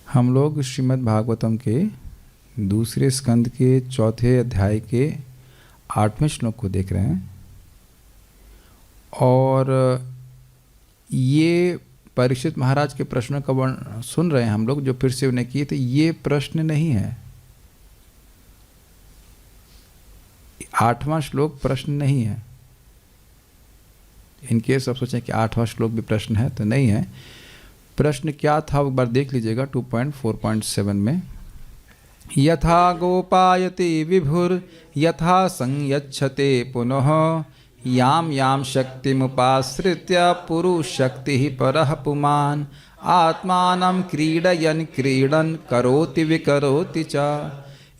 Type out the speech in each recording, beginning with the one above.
हम लोग श्रीमद् भागवतम के दूसरे स्कंद के चौथे अध्याय के 8वें श्लोक को देख रहे हैं और ये परीक्षित महाराज के प्रश्नों का वर्ण सुन रहे हैं हम लोग, जो फिर से उन्हें किए थे। ये प्रश्न नहीं है, 8वां श्लोक प्रश्न नहीं है। इनके सब सोचें कि 8वां श्लोक भी प्रश्न है, तो नहीं है। प्रश्न क्या था एक बार देख लीजिएगा 2.4.7 में। यथा गोपायते विभुर यथा संयच्छते पुनः याम याम शक्तिमुपाश्रित्य पुरुष शक्ति परः पुमान् आत्मानं क्रीडयन् क्रीडन् करोति विकरोति च।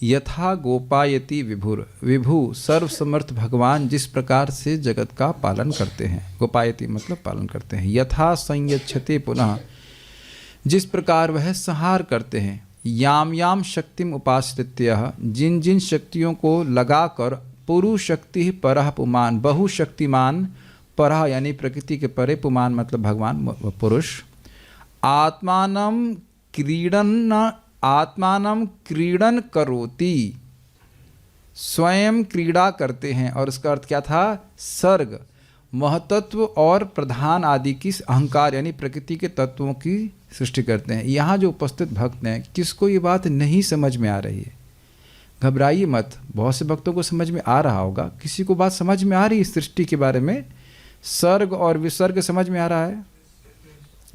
यथा गोपायति विभुर, विभु सर्वसमर्थ भगवान जिस प्रकार से जगत का पालन करते हैं, गोपायति मतलब पालन करते हैं। यथा संयच्छते पुनः, जिस प्रकार वह संहार करते हैं। याम याम शक्तिम उपाश्रित्य, जिन जिन शक्तियों को लगाकर। पुरुष शक्ति परः पुमान्, बहुशक्तिमान। परः यानी प्रकृति के परे, पुमान् मतलब भगवान पुरुष। आत्मानं क्रीडन करोति, स्वयं क्रीड़ा करते हैं। और इसका अर्थ क्या था? सर्ग, महतत्व और प्रधान आदि की अहंकार यानी प्रकृति के तत्वों की सृष्टि करते हैं। यहाँ जो उपस्थित भक्त हैं, किसको ये बात नहीं समझ में आ रही है, घबराइए मत। बहुत से भक्तों को समझ में आ रहा होगा, किसी को बात समझ में आ रही है सृष्टि के बारे में। सर्ग और विसर्ग समझ में आ रहा है।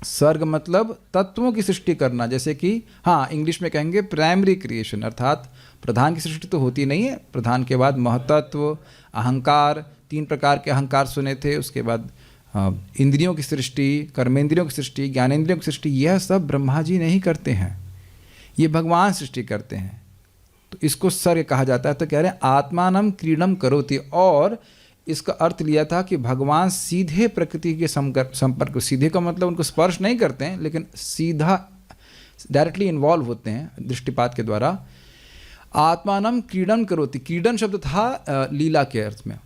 सर्ग मतलब तत्वों की सृष्टि करना, जैसे कि हाँ इंग्लिश में कहेंगे प्राइमरी क्रिएशन, अर्थात प्रधान की सृष्टि तो होती नहीं है। प्रधान के बाद महतत्व, अहंकार, 3 प्रकार के अहंकार सुने थे। उसके बाद इंद्रियों की सृष्टि, कर्मेंद्रियों की सृष्टि, ज्ञानेंद्रियों की सृष्टि, यह सब ब्रह्मा जी नहीं करते हैं, ये भगवान सृष्टि करते हैं। तो इसको सर्ग कहा जाता है। तो कह रहे हैं आत्मानं क्रीडम करोति, और इसका अर्थ लिया था कि भगवान सीधे प्रकृति के संपर्क, सीधे का मतलब उनको स्पर्श नहीं करते हैं, लेकिन सीधा डायरेक्टली इन्वॉल्व होते हैं दृष्टिपात के द्वारा। आत्मानं क्रीडन करोति, क्रीडन शब्द था लीला के अर्थ में।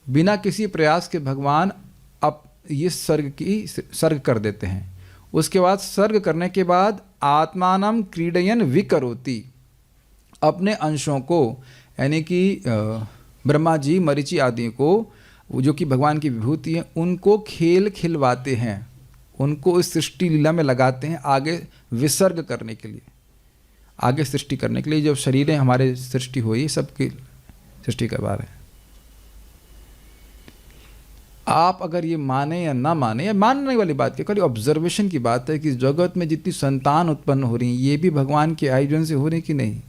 बिना किसी प्रयास के भगवान अब ये सर्ग कर देते हैं। उसके बाद सर्ग करने के बाद आत्मानं क्रीडयन विकरोति, अपने अंशों को यानी कि ब्रह्मा जी, मरीचि आदि को, जो कि भगवान की विभूति है, उनको खेल खिलवाते हैं, उनको इस सृष्टि लीला में लगाते हैं आगे विसर्ग करने के लिए, आगे सृष्टि करने के लिए। जब शरीरें हमारे सृष्टि हुई, सबकी सृष्टि करवा रहे हैं। आप अगर ये माने या ना माने, या मानने वाली बात क्या, खाली ऑब्जर्वेशन की बात है कि जगत में जितनी संतान उत्पन्न हो रही हैं, ये भी भगवान के आयोजन से हो रही कि नहीं।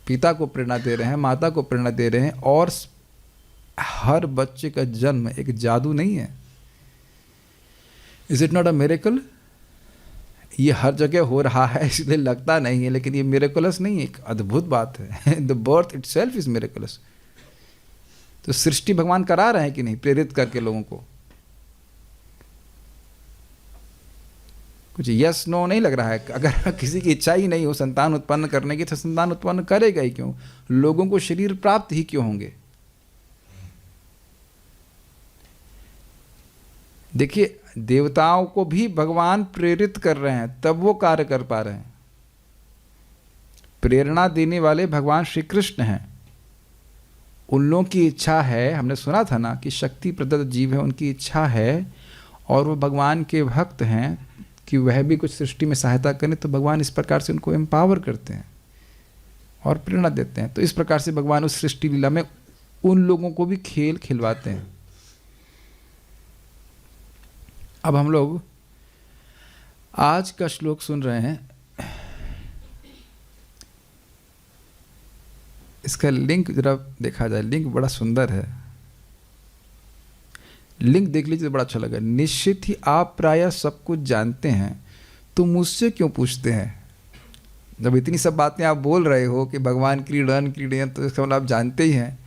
पिता को प्रेरणा दे रहे हैं, माता को प्रेरणा दे रहे हैं, और हर बच्चे का जन्म एक जादू नहीं है। Is it not a miracle? ये हर जगह हो रहा है इसलिए लगता नहीं है, लेकिन ये मिरेकुलस नहीं है, एक अद्भुत बात है। The birth itself is miraculous. तो सृष्टि भगवान करा रहे हैं कि नहीं, प्रेरित करके लोगों को? कुछ यस नो नहीं लग रहा है। अगर किसी की इच्छा ही नहीं हो संतान उत्पन्न करने की, तो संतान उत्पन्न करेगा ही क्यों? लोगों को शरीर प्राप्त ही क्यों होंगे? देखिए, देवताओं को भी भगवान प्रेरित कर रहे हैं, तब वो कार्य कर पा रहे हैं। प्रेरणा देने वाले भगवान श्री कृष्ण हैं। उन लोगों की इच्छा है, हमने सुना था ना कि शक्ति प्रदत्त जीव है, उनकी इच्छा है और वो भगवान के भक्त हैं कि वह भी कुछ सृष्टि में सहायता करें, तो भगवान इस प्रकार से उनको एम्पावर करते हैं और प्रेरणा देते हैं। तो इस प्रकार से भगवान उस सृष्टि लीला में उन लोगों को भी खेल खिलवाते हैं। अब हम लोग आज का श्लोक सुन रहे हैं। इसका लिंक जरा देखा जाए, लिंक बड़ा सुंदर है। लिंक देख लीजिए, बड़ा अच्छा लगा। निश्चित ही आप प्रायः सब कुछ जानते हैं, तो मुझसे क्यों पूछते हैं? जब इतनी सब बातें आप बोल रहे हो कि भगवान क्रीडन, तो इसका मतलब आप जानते ही हैं।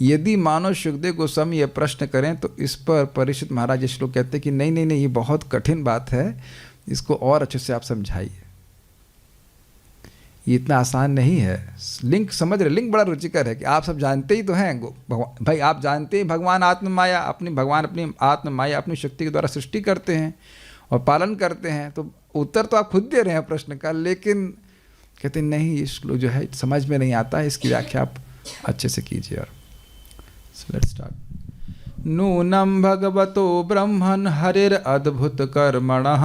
यदि मानो सुखदेव गोस्वामी ये प्रश्न करें, तो इस पर परीक्षित महाराज ये श्लोक कहते हैं कि नहीं नहीं नहीं, ये बहुत कठिन बात है, इसको और अच्छे से आप समझाइए, ये इतना आसान नहीं है। लिंक समझ रहे? लिंक बड़ा रुचिकर है कि आप सब जानते ही तो हैं भाई, आप जानते हैं भगवान आत्म माया, भगवान अपनी आत्म माया अपनी शक्ति के द्वारा सृष्टि करते हैं और पालन करते हैं। तो उत्तर तो आप खुद दे रहे हैं प्रश्न का, लेकिन कहते नहीं ये श्लोक जो है समझ में नहीं आता है, इसकी व्याख्या आप अच्छे से कीजिए। और लेट्स स्टार्ट। नूनं भगवतो ब्रह्मन् हरिर अद्भुत कर्मणः,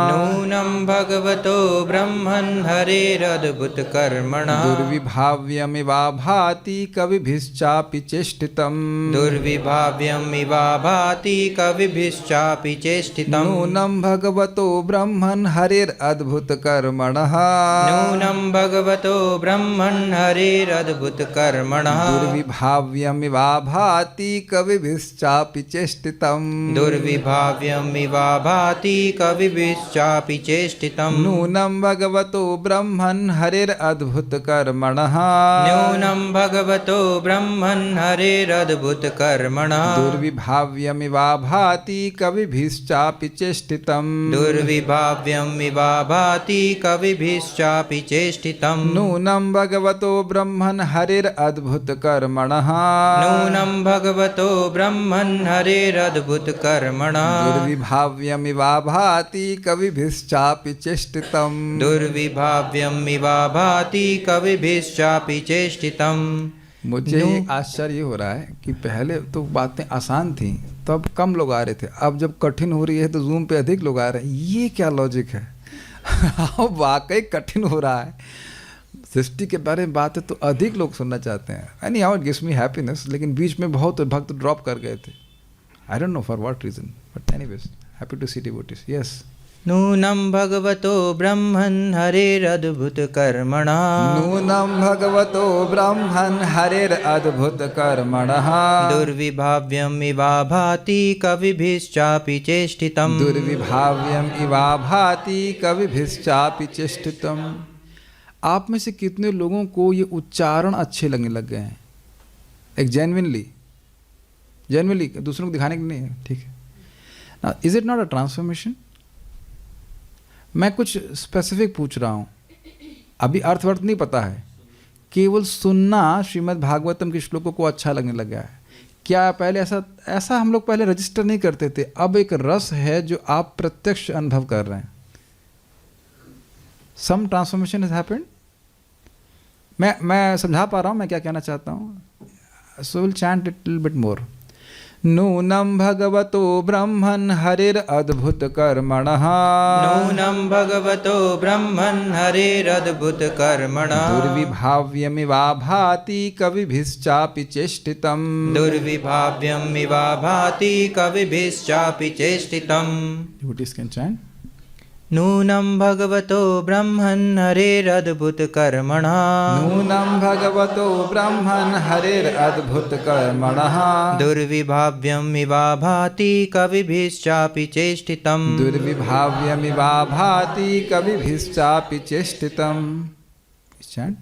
नूनं भगवतो ब्रह्मन् हरेरद्भुत कर्मणः, दुर्विभाव्यमिवा भाति कविभिश्चापि चेष्टितम्, दुर्विभाव्यमिवा भाति कविभिश्चापि चेष्टितम्, नूनं भगवतो ब्रह्मन् हरिर अद्भुत कर्मणः, नूनं भगवतो ब्रह्मन् हरेरद्भुत कर्मणः, दुर्विभाव्यमिवा भाति कविभिश्चापि चेष्टितम्, दुर्विभाव्यमिवा भाति कविभिश्चापि चेष्टितम्, नूनं भगवतो ब्रह्मन् हरिर अद्भुत कर्मणः, न्यूनं भगवतो ब्रह्मन् हरेरद्भुत कर्मणः, दुर्विभाव्यमिवा भाति कविभिश्चापि चेष्टितम्, दुर्विभाव्यमिवा भाति कविभिश्चापि चेष्टितम्, नूनं भगवतो ब्रह्मन् हरिर अद्भुत कर्मणः, नूनं भगवतो ब्रह्मन् हरेरद्भुत कर्मणः, दुर्विभाव्यमिवा भाति कविभिश्चापि चेष्टितम्, दुर्विभाव्यमिवा भाति कविभिश्चापि चेष्टितम्। मुझे ये आश्चर्य हो रहा है कि पहले तो बातें आसान थी, तब कम लोग आ रहे थे, अब जब कठिन हो रही है तो जूम पे अधिक लोग आ रहे हैं। ये क्या लॉजिक है? अब वाकई कठिन हो रहा है, सृष्टि के बारे में बातें तो अधिक लोग सुनना चाहते हैं। Anyhow it gives me happiness, लेकिन बीच में बहुत भक्त ड्रॉप कर गए थे। I don't know for what reason, but anyways happy to see devotees. Yes. नूनं भगवतो ब्रह्मन् हरेरद्भुत कर्मणः, नूनं भगवतो ब्रह्मन् हरेर अद्भुत कर्मणः, दुर्विभाव्यमिवा भाति कविभिश्चापि चेष्टितम्, दुर्विभाव्यम इवा भाति कविभिश्चापि चेष्टितम्। आप में से कितने लोगों को ये उच्चारण अच्छे लगने लग गए हैं? एक जेन्युइनली दूसरों को दिखाने के लिए नहीं है, ठीक है ना? Is it not a transformation? मैं कुछ स्पेसिफिक पूछ रहा हूँ, अभी अर्थवर्थ नहीं पता है, केवल सुनना श्रीमद् भागवतम के श्लोकों को अच्छा लगने लगा है। क्या पहले ऐसा हम लोग पहले रजिस्टर नहीं करते थे? अब एक रस है जो आप प्रत्यक्ष अनुभव कर रहे हैं। सम ट्रांसफॉर्मेशन हैज हैपेंड। मैं समझा पा रहा हूँ मैं क्या कहना चाहता हूँ। So will chant it little bit more. नूनं भगवतो ब्रह्मन् हरिर अद्भुत कर्मणः, नूनं भगवतो ब्रह्मन् हरेरद्भुत कर्मणः, दुर्विभाव्यमिवा भाति कविभिश्चापि चेष्टितम्, दुर्विभाव्यमिवा भाति कविभिश्चापि चेष्टितम्। Devotees can chant. नूनं भगवतो ब्रह्मन् हरेरद्भुत कर्मणः, नूनं भगवतो ब्रह्मन् हरिर अद्भुत कर्मणः, दुर्विभाव्यमिवा भाति कविभिश्चापि चेष्टितम्, दुर्विभाव्यमिवा भाति कविभिश्चापि चेष्टितम्। Chant.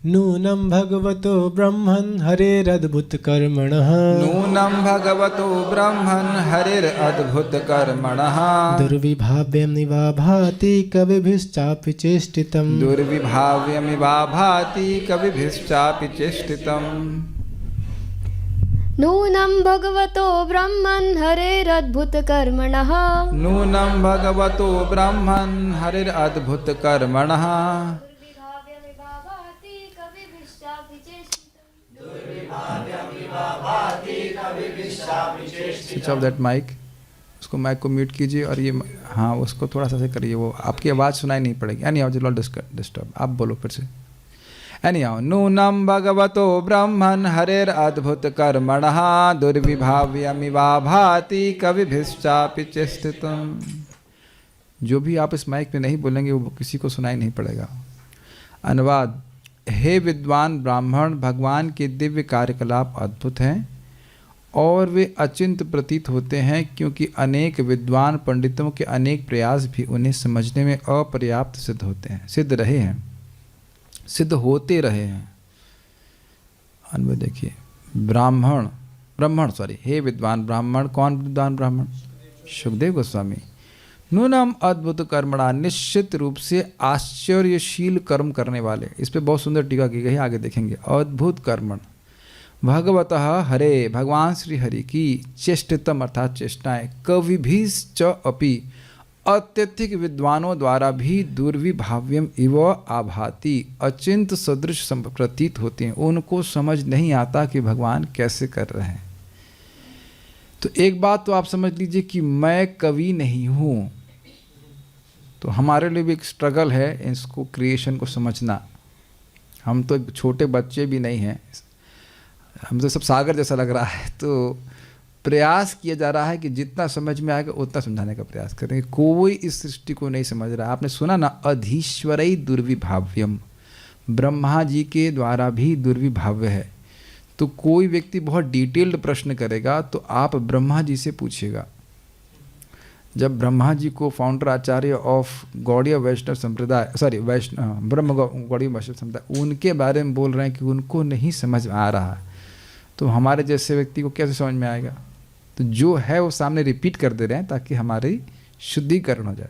नूनं भगवतो ब्रह्मन् हरेरद्भुत कर्मणः, नूनं भगवतो ब्रह्मन् हरिर अद्भुत कर्मणः, दुर्विभाव्यमिवा भाति कविभिश्चापि चेष्टितम्, दुर्विभाव्यमिवा भाति कविभिश्चापि चेष्टितम्। नूनं भगवतो ब्रह्मन् हरेरद्भुत कर्मणः, नूनं भगवतो ब्रह्मन् हरिर अद्भुत कर्मणः, स्विच ऑफ दैट माइक, उसको माइक को म्यूट कीजिए और ये हाँ उसको थोड़ा सा से करिए, वो आपकी आवाज़ सुनाई नहीं पड़ेगी। एनी हाउ जिल डिस्टर्ब, आप बोलो फिर से। एनी हाउ नूनं भगवतो ब्रह्मन् हरेर अद्भुत कर्मणः, दुर्विभाव्यमिवा भाति कविभिश्चापि चेष्टितम्। जो भी आप इस माइक में नहीं बोलेंगे वो किसी को सुनाई नहीं पड़ेगा। अनुवाद। हे विद्वान ब्राह्मण, भगवान के दिव्य कार्यकलाप अद्भुत हैं और वे अचिंत प्रतीत होते हैं, क्योंकि अनेक विद्वान पंडितों के अनेक प्रयास भी उन्हें समझने में अपर्याप्त सिद्ध होते रहे हैं। अन्वय देखिए। हे विद्वान ब्राह्मण। कौन विद्वान ब्राह्मण? सुखदेव गोस्वामी। नूनम अद्भुत कर्मणा, निश्चित रूप से आश्चर्यशील कर्म करने वाले। इस पे बहुत सुंदर टीका की गई है, आगे देखेंगे। अद्भुत कर्मण भगवतः हरे, भगवान श्री हरि की चेष्टितम अर्थात चेष्टाएं, कविभिश्च अपि, अत्यधिक विद्वानों द्वारा भी दुर्विभाव्यम इव आभाति, अचिंत सदृश प्रतीत होते हैं। उनको समझ नहीं आता कि भगवान कैसे कर रहे हैं। तो एक बात तो आप समझ लीजिए कि मैं कवि नहीं हूँ, तो हमारे लिए भी एक स्ट्रगल है इसको, क्रिएशन को समझना। हम तो छोटे बच्चे भी नहीं हैं, हम तो सब सागर जैसा लग रहा है। तो प्रयास किया जा रहा है कि जितना समझ में आएगा उतना समझाने का प्रयास करेंगे। कोई इस सृष्टि को नहीं समझ रहा। आपने सुना ना, अधीश्वरई दुर्विभाव्यम, ब्रह्मा जी के द्वारा भी दुर्विभाव्य है। तो कोई व्यक्ति बहुत डिटेल्ड प्रश्न करेगा तो आप ब्रह्मा जी से पूछिएगा। जब ब्रह्मा जी को फाउंडर आचार्य ऑफ गौड़ीय वैष्णव संप्रदाय, ब्रह्म गौड़ीय वैष्णव संप्रदाय, उनके बारे में बोल रहे हैं कि उनको नहीं समझ आ रहा, तो हमारे जैसे व्यक्ति को कैसे समझ में आएगा? तो जो है वो सामने रिपीट कर दे रहे हैं ताकि हमारी शुद्धिकरण हो जाए।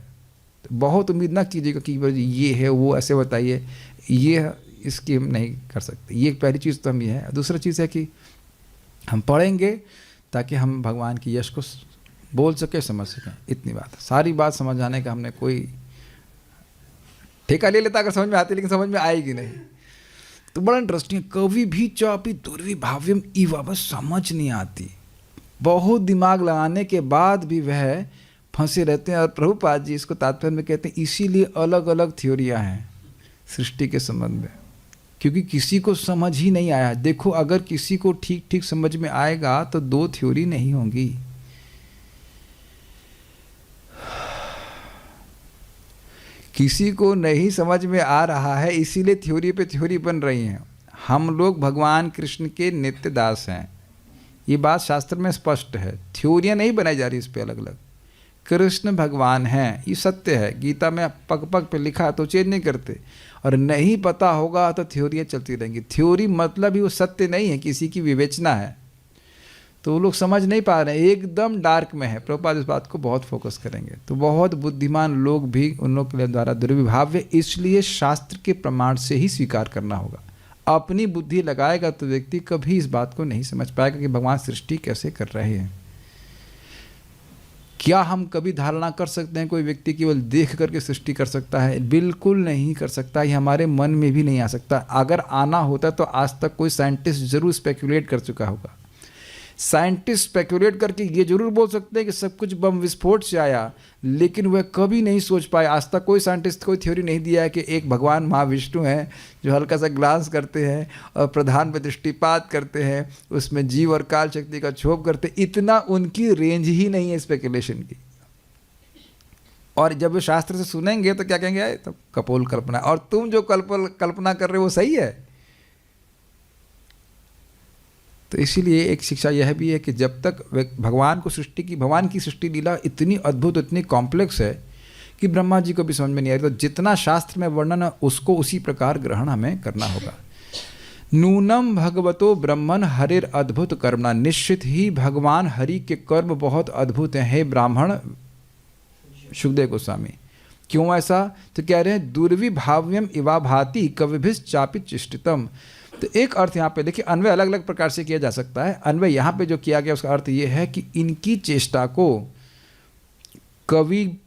तो बहुत उम्मीद ना कीजिएगा कि ये है वो ऐसे बताइए, ये इसकी हम नहीं कर सकते। ये पहली चीज़ तो हम ये है। दूसरा चीज़ है कि हम पढ़ेंगे ताकि हम भगवान की यश को बोल सके, समझ सकें। इतनी बात, सारी बात समझ आने का हमने कोई ठेका ले लेता अगर समझ में आती, लेकिन समझ में आएगी नहीं। तो बड़ा इंटरेस्टिंग, कवि भी चापी दुर्विभाव्यम इवा, बस समझ नहीं आती। बहुत दिमाग लगाने के बाद भी वह फंसे रहते हैं। और प्रभुपाद जी इसको तात्पर्य में कहते हैं इसीलिए अलग अलग थ्योरियाँ हैं सृष्टि के संबंध में, क्योंकि किसी को समझ ही नहीं आया। देखो, अगर किसी को ठीक ठीक समझ में आएगा तो दो थ्योरी नहीं होंगी। किसी को नहीं समझ में आ रहा है, इसीलिए थ्योरी पे थ्योरी बन रही हैं। हम लोग भगवान कृष्ण के नित्य दास हैं, ये बात शास्त्र में स्पष्ट है। थ्योरियाँ नहीं बनाई जा रही इस पे अलग अलग। कृष्ण भगवान हैं, ये सत्य है। गीता में पग पग पे लिखा तो चेंज नहीं करते। और नहीं पता होगा तो थ्योरियाँ चलती रहेंगी। थ्योरी मतलब ही वो सत्य नहीं है, किसी की विवेचना है। तो वो लोग समझ नहीं पा रहे हैं, एकदम डार्क में है। प्रभुपाद इस बात को बहुत फोकस करेंगे। तो बहुत बुद्धिमान लोग भी उन लोग के द्वारा दुर्विभाव्य, इसलिए शास्त्र के प्रमाण से ही स्वीकार करना होगा। अपनी बुद्धि लगाएगा तो व्यक्ति कभी इस बात को नहीं समझ पाएगा कि भगवान सृष्टि कैसे कर रहे हैं। क्या हम कभी धारणा कर सकते हैं कोई व्यक्ति केवल देख करके सृष्टि कर सकता है? बिल्कुल नहीं कर सकता। ये हमारे मन में भी नहीं आ सकता। अगर आना होता तो आज तक कोई साइंटिस्ट जरूर स्पेक्युलेट कर चुका होगा। साइंटिस्ट स्पेक्युलेट करके ये जरूर बोल सकते हैं कि सब कुछ बम विस्फोट से आया, लेकिन वह कभी नहीं सोच पाए। आज तक कोई साइंटिस्ट कोई थ्योरी नहीं दिया है कि एक भगवान महाविष्णु हैं जो हल्का सा ग्लांस करते हैं और प्रधान पे दृष्टिपात करते हैं, उसमें जीव और काल शक्ति का क्षोभ करते हैं। इतना उनकी रेंज ही नहीं है स्पेकुलेशन की। और जब वे शास्त्र से सुनेंगे तो क्या कहेंगे? तो कपोल कल्पना। और तुम जो कल्पना कर रहे हो वो सही है। तो इसीलिए एक शिक्षा यह भी है कि जब तक भगवान की सृष्टि लीला इतनी अद्भुत, इतनी कॉम्प्लेक्स है कि ब्रह्मा जी को भी समझ में नहीं आ रही। तो जितना शास्त्र में वर्णन है उसको उसी प्रकार ग्रहण हमें करना होगा। नूनम भगवतो ब्रह्मन हरिर अद्भुत कर्मणा, निश्चित ही भगवान हरि के कर्म बहुत अद्भुत हैं। हे ब्राह्मण सुखदेव गोस्वामी, क्यों ऐसा? तो कह रहे हैं दुर्विभाव्यम इवा भाति कविभिश्च चापि चिष्टितम। तो एक अर्थ यहाँ पे देखिए, अन्वय अलग अलग प्रकार से किया जा सकता है। अन्वय यहाँ पे जो किया गया उसका अर्थ ये है कि इनकी चेष्टा को कवि,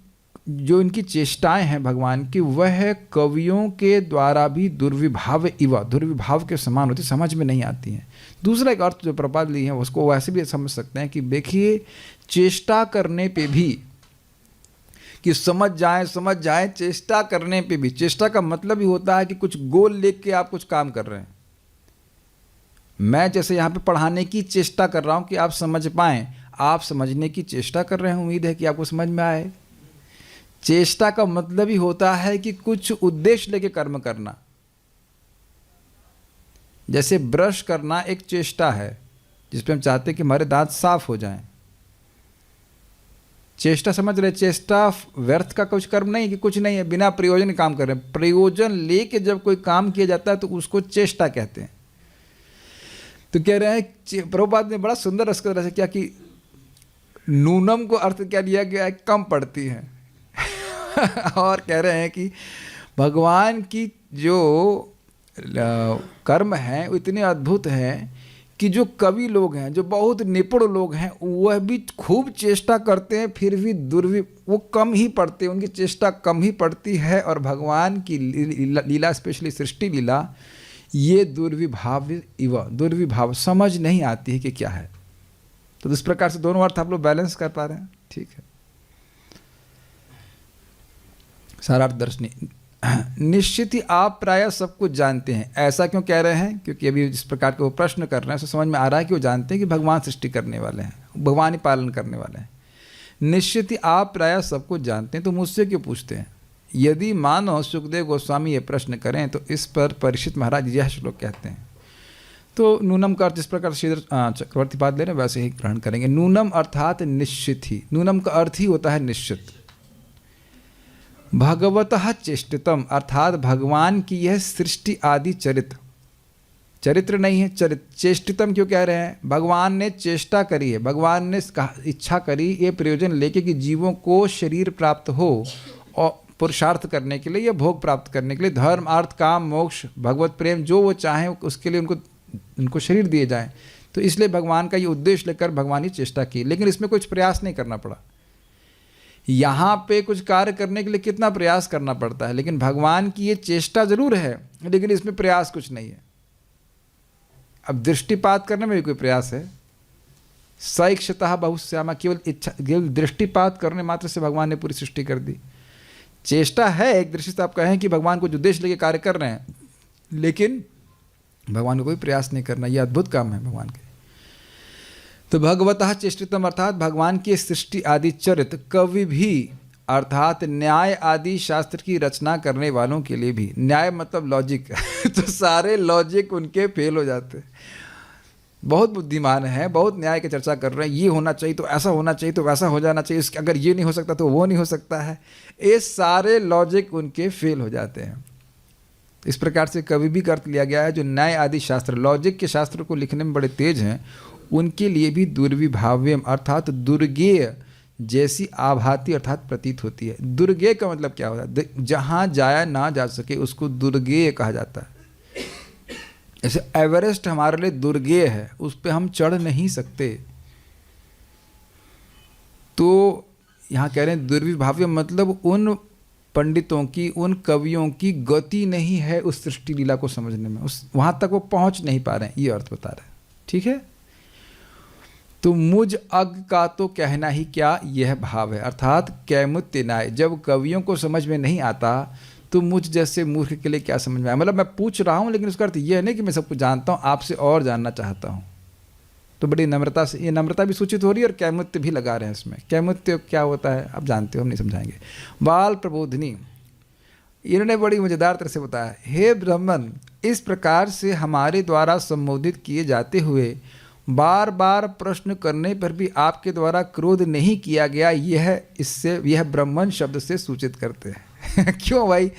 जो इनकी चेष्टाएं हैं भगवान की, वह कवियों के द्वारा भी दुर्विभाव इवा, दुर्विभाव के समान होती, समझ में नहीं आती हैं। दूसरा एक अर्थ जो प्रपात ली है उसको वैसे भी समझ सकते हैं कि देखिए, चेष्टा करने पे भी कि समझ जाए, चेष्टा करने पे भी, चेष्टा का मतलब ही होता है कि कुछ गोल लेके आप कुछ काम कर रहे हैं। मैं जैसे यहाँ पे पढ़ाने की चेष्टा कर रहा हूँ कि आप समझ पाएं, आप समझने की चेष्टा कर रहे हैं, उम्मीद है कि आपको समझ में आए। चेष्टा का मतलब ही होता है कि कुछ उद्देश्य लेके कर्म करना। जैसे ब्रश करना एक चेष्टा है जिसपे हम चाहते हैं कि हमारे दांत साफ हो जाएं। चेष्टा समझ रहे? चेष्टा व्यर्थ का कुछ कर्म नहीं कि कुछ नहीं है, बिना प्रयोजन काम कर रहे हैं। प्रयोजन लेके जब कोई काम किया जाता है तो उसको चेष्टा कहते हैं। तो कह रहे हैं, प्रभुपाद ने बड़ा सुंदर उसकी तरह से क्या कि नूनम को अर्थ क्या लिया गया है? कम पड़ती है। और कह रहे हैं कि भगवान की जो कर्म हैं वो इतने अद्भुत हैं कि जो कवि लोग हैं, जो बहुत निपुण लोग हैं, वह भी खूब चेष्टा करते हैं, फिर भी वो कम ही पढ़ते हैं, उनकी चेष्टा कम ही पड़ती है, और भगवान की लीला स्पेशली सृष्टि लीला ये दुर्विभाव समझ नहीं आती है कि क्या है। तो इस प्रकार से दोनों अर्थ आप लोग बैलेंस कर पा रहे हैं, ठीक है। सारार्थ दर्शनी। निश्चित ही आप प्रायः सब कुछ जानते हैं। ऐसा क्यों कह रहे हैं? क्योंकि अभी जिस प्रकार के वो प्रश्न कर रहे हैं, उससे समझ में आ रहा है कि वो जानते हैं कि भगवान सृष्टि करने वाले हैं, भगवान ही पालन करने वाले हैं। निश्चित ही आप प्रायः सब कुछ जानते हैं, तो मुझसे क्यों पूछते हैं? यदि मानो सुखदेव गोस्वामी ये प्रश्न करें तो इस पर परीक्षित महाराज यह श्लोक कहते हैं। तो नूनम का अर्थ जिस प्रकार श्रीधर चक्रवर्ती पाद ले रहे हैं वैसे ही ग्रहण करेंगे। नूनम अर्थात निश्चित ही। नूनम का अर्थ ही होता है निश्चित। भगवतः चेष्टितम अर्थात भगवान की यह सृष्टि आदि चरित्र नहीं है, चेष्टितम क्यों कह रहे हैं? भगवान ने चेष्टा करी है, भगवान ने इच्छा करी ये प्रयोजन लेके कि जीवों को शरीर प्राप्त हो और पुरुषार्थ करने के लिए या भोग प्राप्त करने के लिए, धर्म अर्थ काम मोक्ष भगवत प्रेम जो वो चाहें उसके लिए उनको शरीर दिए जाएं। तो इसलिए भगवान का ये उद्देश्य लेकर भगवान ही चेष्टा की, लेकिन इसमें कुछ प्रयास नहीं करना पड़ा। यहाँ पे कुछ कार्य करने के लिए कितना प्रयास करना पड़ता है, लेकिन भगवान की ये चेष्टा जरूर है, लेकिन इसमें प्रयास कुछ नहीं है। अब दृष्टिपात करने में भी कोई प्रयास है? सैक्षतः बहुश्यामा, केवल दृष्टिपात करने मात्र से भगवान ने पूरी सृष्टि कर दी। चेष्टा है एक दृष्टि से, आप कहें कि भगवान को उद्देश्य लेके कार्य कर रहे हैं, लेकिन भगवान को कोई प्रयास नहीं करना, यह अद्भुत काम है भगवान के। तो भगवतः चेष्टितम अर्थात भगवान की सृष्टि आदि चरित्र कवि भी अर्थात न्याय आदि शास्त्र की रचना करने वालों के लिए भी, न्याय मतलब लॉजिक तो सारे लॉजिक उनके फेल हो जाते हैं। बहुत बुद्धिमान है, बहुत न्याय की चर्चा कर रहे हैं, ये होना चाहिए तो ऐसा होना चाहिए तो वैसा हो जाना चाहिए, अगर ये नहीं हो सकता तो वो नहीं हो सकता है, ये सारे लॉजिक उनके फेल हो जाते हैं। इस प्रकार से कवि भी अर्थ लिया गया है, जो न्याय आदि शास्त्र लॉजिक के शास्त्र को लिखने में बड़े तेज हैं, उनके लिए भी दुर्विभाव्यम अर्थात दुर्गेय जैसी आभाती अर्थात प्रतीत होती है। दुर्गेय का मतलब क्या होता है? जहाँ जाया ना जा सके उसको दुर्गेय कहा जाता है। जैसे एवरेस्ट हमारे लिए दुर्गेय है, उस पर हम चढ़ नहीं सकते। तो यहाँ कह रहे हैं दुर्विभाव्य मतलब उन पंडितों की, उन कवियों की गति नहीं है उस सृष्टि लीला को समझने में, वहाँ तक वो पहुँच नहीं पा रहे हैं, ये अर्थ बता रहे हैं। ठीक है। तो मुझ अज्ञ का तो कहना ही क्या, यह भाव है अर्थात कैमुत्य न्याय। जब कवियों को समझ में नहीं आता तो मुझ जैसे मूर्ख के लिए क्या समझ में आया? मतलब मैं पूछ रहा हूँ, लेकिन उसका अर्थ यह नहीं कि मैं सब कुछ जानता हूँ, आपसे और जानना चाहता हूँ। तो बड़ी नम्रता से, ये नम्रता भी सूचित हो रही है और कैमुत्य भी लगा रहे हैं इसमें। कैमुत्य क्या होता है आप जानते हो, हम नहीं समझाएंगे। बाल प्रबोधिनी, इन्होंने बड़ी मजेदार तरह से बताया, हे ब्राह्मण, इस प्रकार से हमारे द्वारा संबोधित किए जाते हुए बार बार प्रश्न करने पर भी आपके द्वारा क्रोध नहीं किया गया, यह ब्राह्मण शब्द से सूचित करते हैं। क्यों भाई?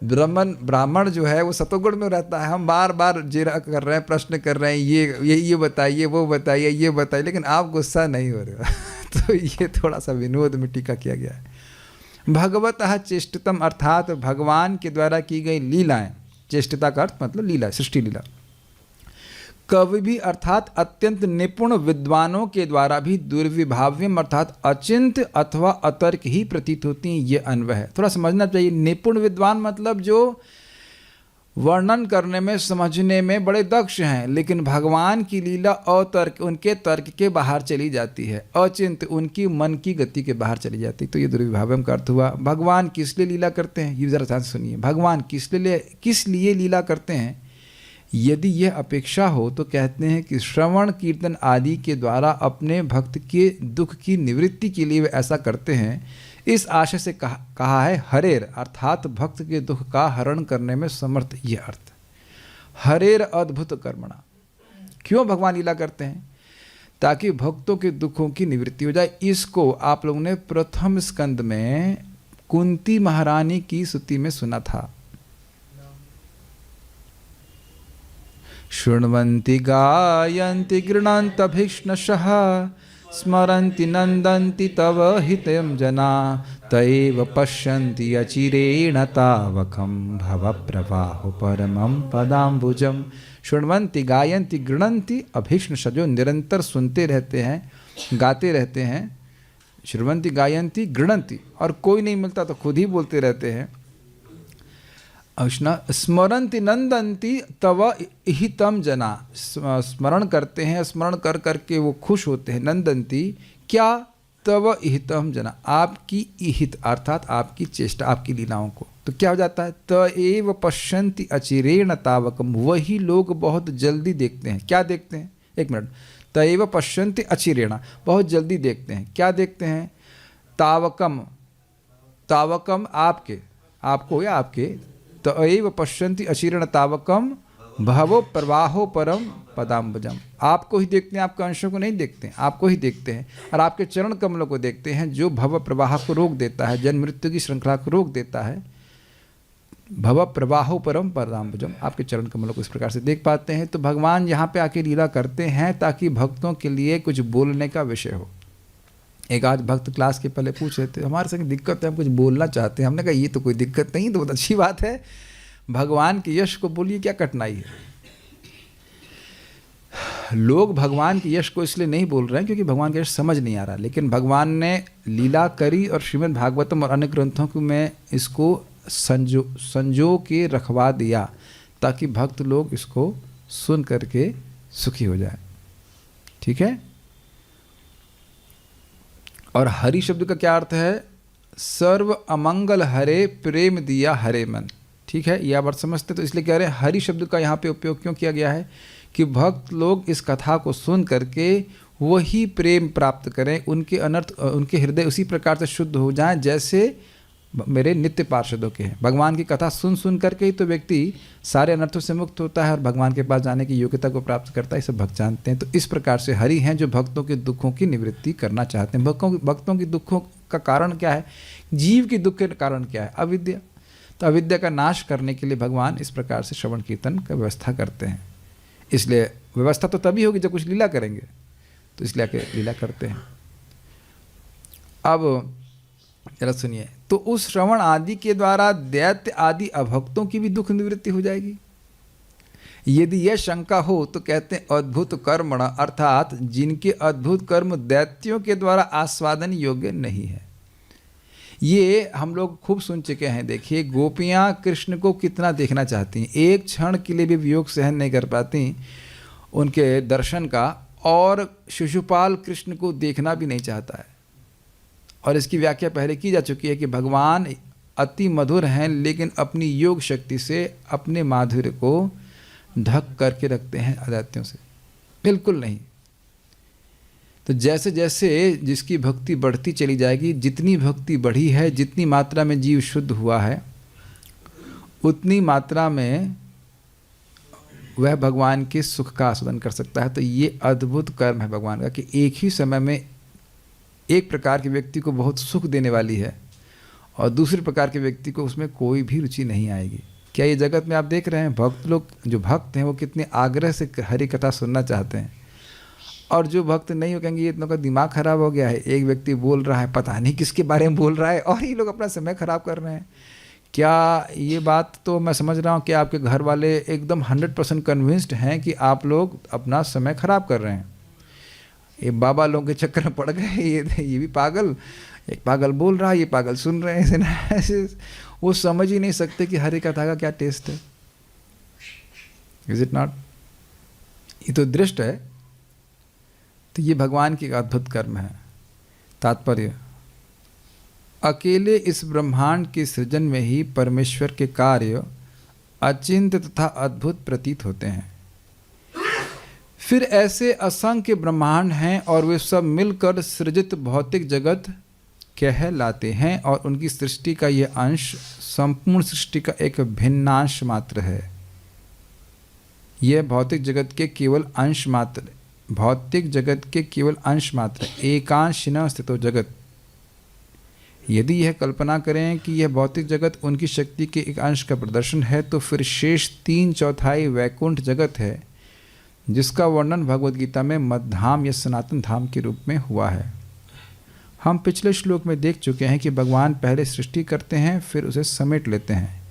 ब्राह्मण जो है वो सतोगुण में रहता है, हम बार बार जिरा कर रहे हैं, प्रश्न कर रहे हैं, ये बताइए, वो बताइए, ये बताइए, लेकिन आप गुस्सा नहीं हो रहे हो। तो ये थोड़ा सा विनोद में टीका किया गया है। भगवतः चेष्टितम अर्थात भगवान के द्वारा की गई लीलाएं, चेष्टिता का अर्थ मतलब लीला, सृष्टि लीला। कवि भी अर्थात अत्यंत निपुण विद्वानों के द्वारा भी दुर्विभाव्यम अर्थात अचिंत्य अथवा अतर्क ही प्रतीत होती हैं, ये अन्वय है। थोड़ा समझना चाहिए। निपुण विद्वान मतलब जो वर्णन करने में, समझने में बड़े दक्ष हैं, लेकिन भगवान की लीला अतर्क, उनके तर्क के बाहर चली जाती है, अचिंत्य उनकी मन की गति के बाहर चली जाती है। तो ये दुर्विभाव्यम का अर्थ हुआ। भगवान किस लिए लीला करते हैं, ये जरा ध्यान से सुनिए। भगवान किस लिए लीला करते हैं? यदि यह अपेक्षा हो तो कहते हैं कि श्रवण कीर्तन आदि के द्वारा अपने भक्त के दुख की निवृत्ति के लिए वे ऐसा करते हैं। इस आशय से कहा है हरेर अर्थात भक्त के दुख का हरण करने में समर्थ, यह अर्थ। हरेर अद्भुत कर्मणा, क्यों भगवान लीला करते हैं? ताकि भक्तों के दुखों की निवृत्ति हो जाए। इसको आप लोगों ने प्रथम स्कंद में कुंती महारानी की स्तुति में सुना था। शृण्वन्ति गायन्ति गृह्णन्तभीक्ष्णशः स्मरन्ति नन्दन्ति तव हितं जना तैव पश्यन्ति अचिरेण तावकं भवप्रवाहो परमं पदाम्बुजम। शृण्वन्ति गायन्ति गृणन्ति अभीक्ष्ण सजो, निरंतर सुनते रहते हैं, गाते रहते हैं। शृण्वन्ति गायन्ति गृणन्ति, और कोई नहीं मिलता तो खुद ही बोलते रहते हैं। स्मरन्ति नंदन्ति तव इहितम जना, स्मरण करते हैं, स्मरण कर करके वो खुश होते हैं। नंदन्ति क्या? तव इहितम जना, आपकी इहित अर्थात आपकी चेष्टा, आपकी लीलाओं को। तो क्या हो जाता है? तएव पश्यन्ति अचिरेण तावकम, वही लोग बहुत जल्दी देखते हैं। क्या देखते हैं? एक मिनट। तएव पश्यन्ति अचिरेण, बहुत जल्दी देखते हैं। क्या देखते हैं? तावकम, तावकम आपके, आपको या आपके। तएव पश्यन्ति अचिरेण तावकम भवो प्रवाहो परम पदाम्बुजम, आपको ही देखते हैं, आपके अंशों को नहीं देखते हैं, आपको ही देखते हैं। और आपके चरण कमलों को देखते हैं जो भव प्रवाह को रोक देता है, जन्म मृत्यु की श्रृंखला को रोक देता है। भव प्रवाहो परम पदाम्बुजम, आपके चरण कमलों को इस प्रकार से देख पाते हैं। तो भगवान यहाँ पे आके लीला करते हैं ताकि भक्तों के लिए कुछ बोलने का विषय हो। एक आज भक्त क्लास के पहले पूछ रहे थे, हमारे संग दिक्कत है, हम कुछ बोलना चाहते हैं। हमने कहा ये तो कोई दिक्कत नहीं, तो बहुत अच्छी बात है, भगवान के यश को बोलिए, क्या कठिनाई है। लोग भगवान के यश को इसलिए नहीं बोल रहे हैं क्योंकि भगवान का यश समझ नहीं आ रहा, लेकिन भगवान ने लीला करी और श्रीमद् भागवतम और अन्य ग्रंथों को में इसको संजो के रखवा दिया ताकि भक्त लोग इसको सुन करके सुखी हो जाए। ठीक है। और हरि शब्द का क्या अर्थ है? सर्व अमंगल हरे प्रेम दिया हरे मन। ठीक है, यह बात समझते। तो इसलिए कह रहे हैं हरि शब्द का यहाँ पे उपयोग क्यों किया गया है कि भक्त लोग इस कथा को सुन करके वही प्रेम प्राप्त करें, उनके अनर्थ, उनके हृदय उसी प्रकार से शुद्ध हो जाएं जैसे मेरे नित्य पार्षदों के हैं। भगवान की कथा सुन सुन करके ही तो व्यक्ति सारे अनर्थों से मुक्त होता है और भगवान के पास जाने की योग्यता को प्राप्त करता है। इसे भक्त जानते हैं। तो इस प्रकार से हरि हैं जो भक्तों के दुखों की निवृत्ति करना चाहते हैं। भक्तों के दुखों का कारण क्या है? जीव के दुख के कारण क्या है? अविद्या। तो अविद्या का नाश करने के लिए भगवान इस प्रकार से श्रवण कीर्तन का व्यवस्था करते हैं। इसलिए व्यवस्था तो तभी होगी जब कुछ लीला करेंगे, तो इसलिए आके लीला करते हैं। अब जरा सुनिए, तो उस श्रवण आदि के द्वारा दैत्य आदि अभक्तों की भी दुख निवृत्ति हो जाएगी। यदि यह शंका हो तो कहते हैं अद्भुत कर्मण, अर्थात जिनके अद्भुत कर्म दैत्यों के द्वारा आस्वादन योग्य नहीं है। ये हम लोग खूब सुन चुके हैं। देखिए, गोपियाँ कृष्ण को कितना देखना चाहती हैं, एक क्षण के लिए भी वियोग सहन नहीं कर पाती उनके दर्शन का, और शिशुपाल कृष्ण को देखना भी नहीं चाहता है। और इसकी व्याख्या पहले की जा चुकी है कि भगवान अति मधुर हैं लेकिन अपनी योग शक्ति से अपने माधुर्य को ढक करके रखते हैं अदैत्यों से, बिल्कुल नहीं। तो जैसे जैसे जिसकी भक्ति बढ़ती चली जाएगी, जितनी भक्ति बढ़ी है, जितनी मात्रा में जीव शुद्ध हुआ है, उतनी मात्रा में वह भगवान के सुख का आस्वादन कर सकता है। तो ये अद्भुत कर्म है भगवान का कि एक ही समय में एक प्रकार के व्यक्ति को बहुत सुख देने वाली है और दूसरे प्रकार के व्यक्ति को उसमें कोई भी रुचि नहीं आएगी। क्या ये जगत में आप देख रहे हैं, भक्त लोग जो भक्त हैं वो कितने आग्रह से हरि कथा सुनना चाहते हैं, और जो भक्त नहीं हो कहेंगे ये इतना का दिमाग खराब हो गया है, एक व्यक्ति बोल रहा है पता नहीं किसके बारे में बोल रहा है और ये लोग अपना समय खराब कर रहे हैं। क्या ये बात तो मैं समझ रहा हूँ कि आपके घर वाले एकदम 100% कन्विंस्ड हैं कि आप लोग अपना समय खराब कर रहे हैं। ये बाबा लोगों के चक्कर में पड़ गए, ये भी पागल, एक पागल बोल रहा है, ये पागल सुन रहे हैं, ऐसे वो समझ ही नहीं सकते कि हरि कथा का क्या टेस्ट है। Is it not? ये तो दृष्ट है। तो ये भगवान की अद्भुत कर्म है। तात्पर्य, अकेले इस ब्रह्मांड के सृजन में ही परमेश्वर के कार्य अचिंत्य तथा अद्भुत प्रतीत होते हैं। फिर ऐसे असंख्य ब्रह्मांड हैं और वे सब मिलकर सृजित भौतिक जगत कहलाते हैं, और उनकी सृष्टि का यह अंश संपूर्ण सृष्टि का एक भिन्नांश मात्र है। यह भौतिक जगत के केवल अंश मात्र, भौतिक जगत के केवल अंश मात्र, एकांशिन स्थितो जगत। यदि यह कल्पना करें कि यह भौतिक जगत उनकी शक्ति के एक अंश का प्रदर्शन है, तो फिर शेष 3/4 वैकुंठ जगत है, जिसका वर्णन भगवद गीता में मध्धाम या सनातन धाम के रूप में हुआ है। हम पिछले श्लोक में देख चुके हैं कि भगवान पहले सृष्टि करते हैं फिर उसे समेट लेते हैं।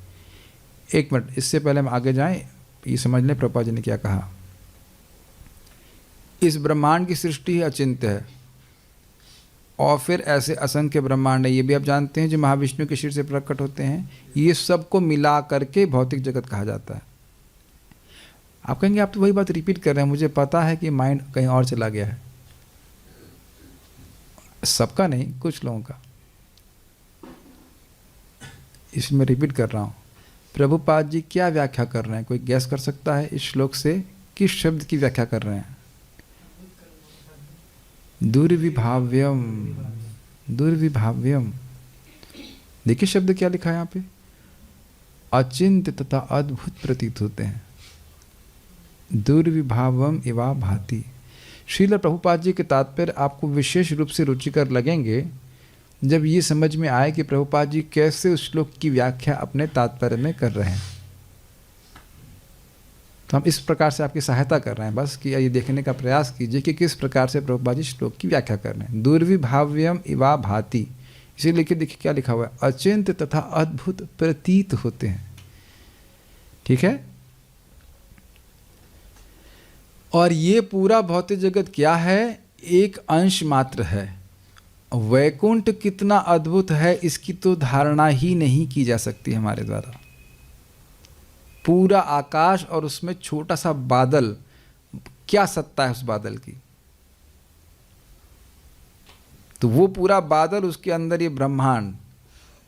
एक मिनट, इससे पहले हम आगे जाएं, ये समझ लें प्रभुपाद जी ने क्या कहा। इस ब्रह्मांड की सृष्टि अचिंत्य है और फिर ऐसे असंख्य ब्रह्मांड है, ये भी आप जानते हैं, जो महाविष्णु के शरीर से प्रकट होते हैं। ये सबको मिला करके भौतिक जगत कहा जाता है। आप कहेंगे आप तो वही बात रिपीट कर रहे हैं, मुझे पता है कि माइंड कहीं और चला गया है। सबका नहीं, कुछ लोगों का, इसमें रिपीट कर रहा हूँ। प्रभुपाद जी क्या व्याख्या कर रहे हैं, कोई गैस कर सकता है इस श्लोक से किस शब्द की व्याख्या कर रहे हैं? दुर्विभाव्यम, दुर्विभाव्यम। देखिए शब्द क्या लिखा है यहाँ पे, अचिंत्य तथा अद्भुत प्रतीत होते हैं। दुर्विभावम इवा भाति। श्रील प्रभुपाद जी के तात्पर्य आपको विशेष रूप से रुचिकर लगेंगे जब ये समझ में आए कि प्रभुपाद जी कैसे उस श्लोक की व्याख्या अपने तात्पर्य में कर रहे हैं। तो हम इस प्रकार से आपकी सहायता कर रहे हैं बस कि ये देखने का प्रयास कीजिए कि किस प्रकार से प्रभुपाद जी श्लोक की व्याख्या कर रहे हैं। दुर्विभाव्यम इवा भाति, इसीलिए देखिए क्या लिखा हुआ है, अचिंत्य तथा अद्भुत प्रतीत होते हैं। ठीक है, और ये पूरा भौतिक जगत क्या है, एक अंश मात्र है। वैकुंठ कितना अद्भुत है इसकी तो धारणा ही नहीं की जा सकती हमारे द्वारा। पूरा आकाश और उसमें छोटा सा बादल, क्या सत्ता है उस बादल की। तो वो पूरा बादल, उसके अंदर ये ब्रह्मांड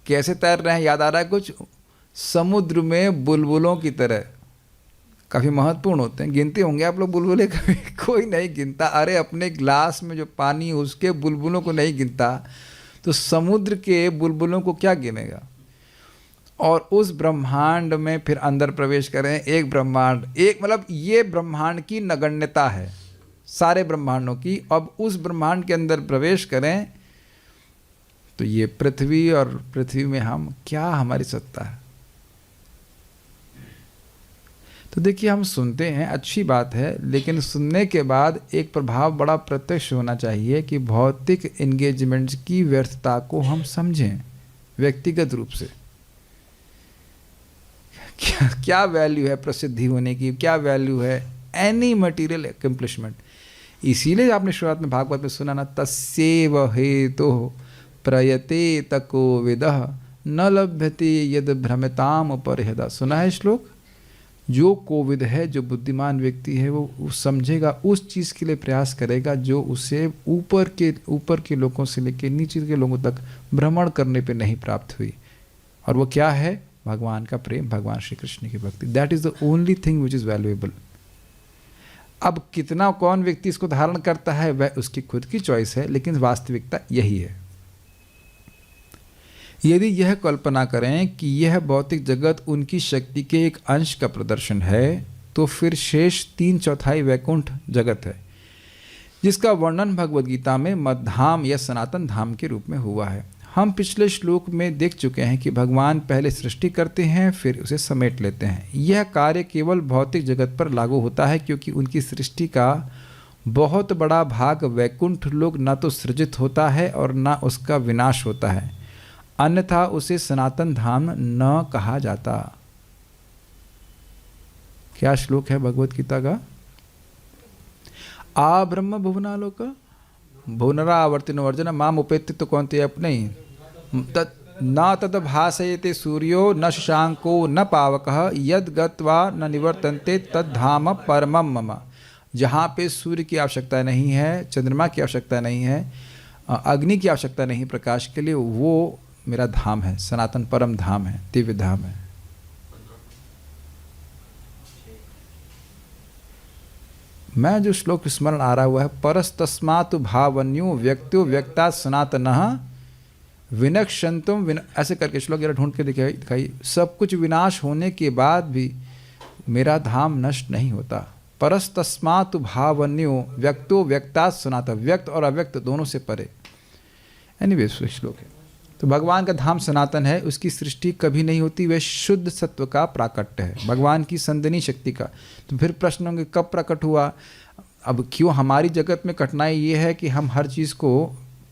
कैसे तैर रहे हैं, याद आ रहा है कुछ? समुद्र में बुलबुलों की तरह। काफ़ी महत्वपूर्ण होते हैं, गिनते होंगे आप लोग बुलबुले कभी? कोई नहीं गिनता। अरे अपने ग्लास में जो पानी उसके बुलबुलों को नहीं गिनता तो समुद्र के बुलबुलों को क्या गिनेगा। और उस ब्रह्मांड में फिर अंदर प्रवेश करें, एक ब्रह्मांड, एक मतलब ये ब्रह्मांड की नगण्यता है सारे ब्रह्मांडों की। अब उस ब्रह्मांड के अंदर प्रवेश करें तो ये पृथ्वी, और पृथ्वी में हम, क्या हमारी सत्ता है। तो देखिए हम सुनते हैं, अच्छी बात है, लेकिन सुनने के बाद एक प्रभाव बड़ा प्रत्यक्ष होना चाहिए कि भौतिक एंगेजमेंट्स की व्यर्थता को हम समझें व्यक्तिगत रूप से। क्या वैल्यू है प्रसिद्धि होने की, क्या वैल्यू है एनी मटीरियल अकम्प्लिशमेंट। इसीलिए आपने शुरुआत में भागवत में सुना ना, तस्यैव हेतु प्रयते तको विदः न लभ्यते यद भ्रमताम उपरिहदा। सुना है श्लोक? जो कोविद है, जो बुद्धिमान व्यक्ति है, वो समझेगा, उस चीज़ के लिए प्रयास करेगा जो उसे ऊपर के लोगों से लेकर नीचे के लोगों तक भ्रमण करने पे नहीं प्राप्त हुई। और वो क्या है? भगवान का प्रेम, भगवान श्री कृष्ण की भक्ति। That is the only thing which is valuable. अब कितना कौन व्यक्ति इसको धारण करता है वह उसकी खुद की चॉइस है, लेकिन वास्तविकता यही है। यदि यह कल्पना करें कि यह भौतिक जगत उनकी शक्ति के एक अंश का प्रदर्शन है, तो फिर शेष 3/4 वैकुंठ जगत है, जिसका वर्णन भगवद गीता में मद्धाम या सनातन धाम के रूप में हुआ है। हम पिछले श्लोक में देख चुके हैं कि भगवान पहले सृष्टि करते हैं फिर उसे समेट लेते हैं। यह कार्य केवल भौतिक जगत पर लागू होता है क्योंकि उनकी सृष्टि का बहुत बड़ा भाग वैकुंठ लोक न तो सृजित होता है और न उसका विनाश होता है, अन्यथा उसे सनातन धाम न कहा जाता। क्या श्लोक है भगवत गीता का? आ ब्रह्म भुवनालोक भुवनरावर्तिनो अर्जुन माम उपेत्य तो कौनते अपने न तद भासयते सूर्यो न शशांको न पावकः यद गत्वा न निवर्तन्ते तद धाम परमम मम। जहाँ पे सूर्य की आवश्यकता नहीं है, चंद्रमा की आवश्यकता नहीं है, अग्नि की आवश्यकता नहीं प्रकाश के लिए, वो मेरा धाम है, सनातन परम धाम है, दिव्य धाम है। मैं जो श्लोक स्मरण आ रहा हुआ है, परस्तस्मातु भावन्यो व्यक्त्यो व्यक्ता सनातनः विनक्षन्तुम ऐसे करके श्लोक जरा ढूंढ के दिखाई। सब कुछ विनाश होने के बाद भी मेरा धाम नष्ट नहीं होता। परस्तस्मातु भावन्यो व्यक्तो व्यक्ता सनातन, व्यक्त और अव्यक्त दोनों से परे। एनीवे श्लोक है। तो भगवान का धाम सनातन है, उसकी सृष्टि कभी नहीं होती, वह शुद्ध सत्व का प्राकट्य है, भगवान की संदनी शक्ति का। तो फिर प्रश्न होंगे कब प्रकट हुआ? अब क्यों हमारी जगत में कठिनाई ये है कि हम हर चीज़ को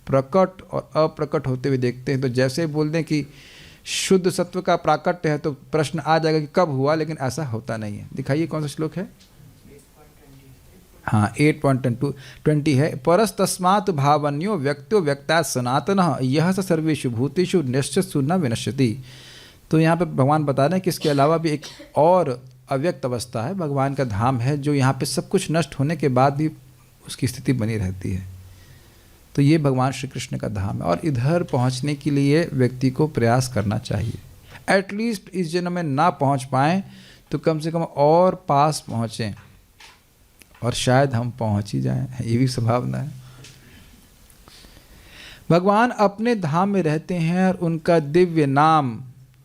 प्रकट और अप्रकट होते हुए देखते हैं। तो जैसे बोल दें कि शुद्ध सत्व का प्राकट्य है तो प्रश्न आ जाएगा कि कब हुआ, लेकिन ऐसा होता नहीं है। दिखाइए कौन सा श्लोक है। हाँ 8.20 है। परस्तस्मात् भावन्यो व्यक्तो व्यक्ता सनातनः यह स सर्वेषु भूतेषु निश्चितसु न विनश्यति। तो यहाँ पे भगवान बता रहे हैं कि इसके अलावा भी एक और अव्यक्त अवस्था है, भगवान का धाम है, जो यहाँ पे सब कुछ नष्ट होने के बाद भी उसकी स्थिति बनी रहती है। तो ये भगवान श्री कृष्ण का धाम है और इधर पहुँचने के लिए व्यक्ति को प्रयास करना चाहिए। एटलीस्ट इस जन्म में ना पहुँच पाएँ तो कम से कम और पास पहुँचें, और शायद हम पहुँच ही जाएं, ये भी संभावना है। भगवान अपने धाम में रहते हैं और उनका दिव्य नाम,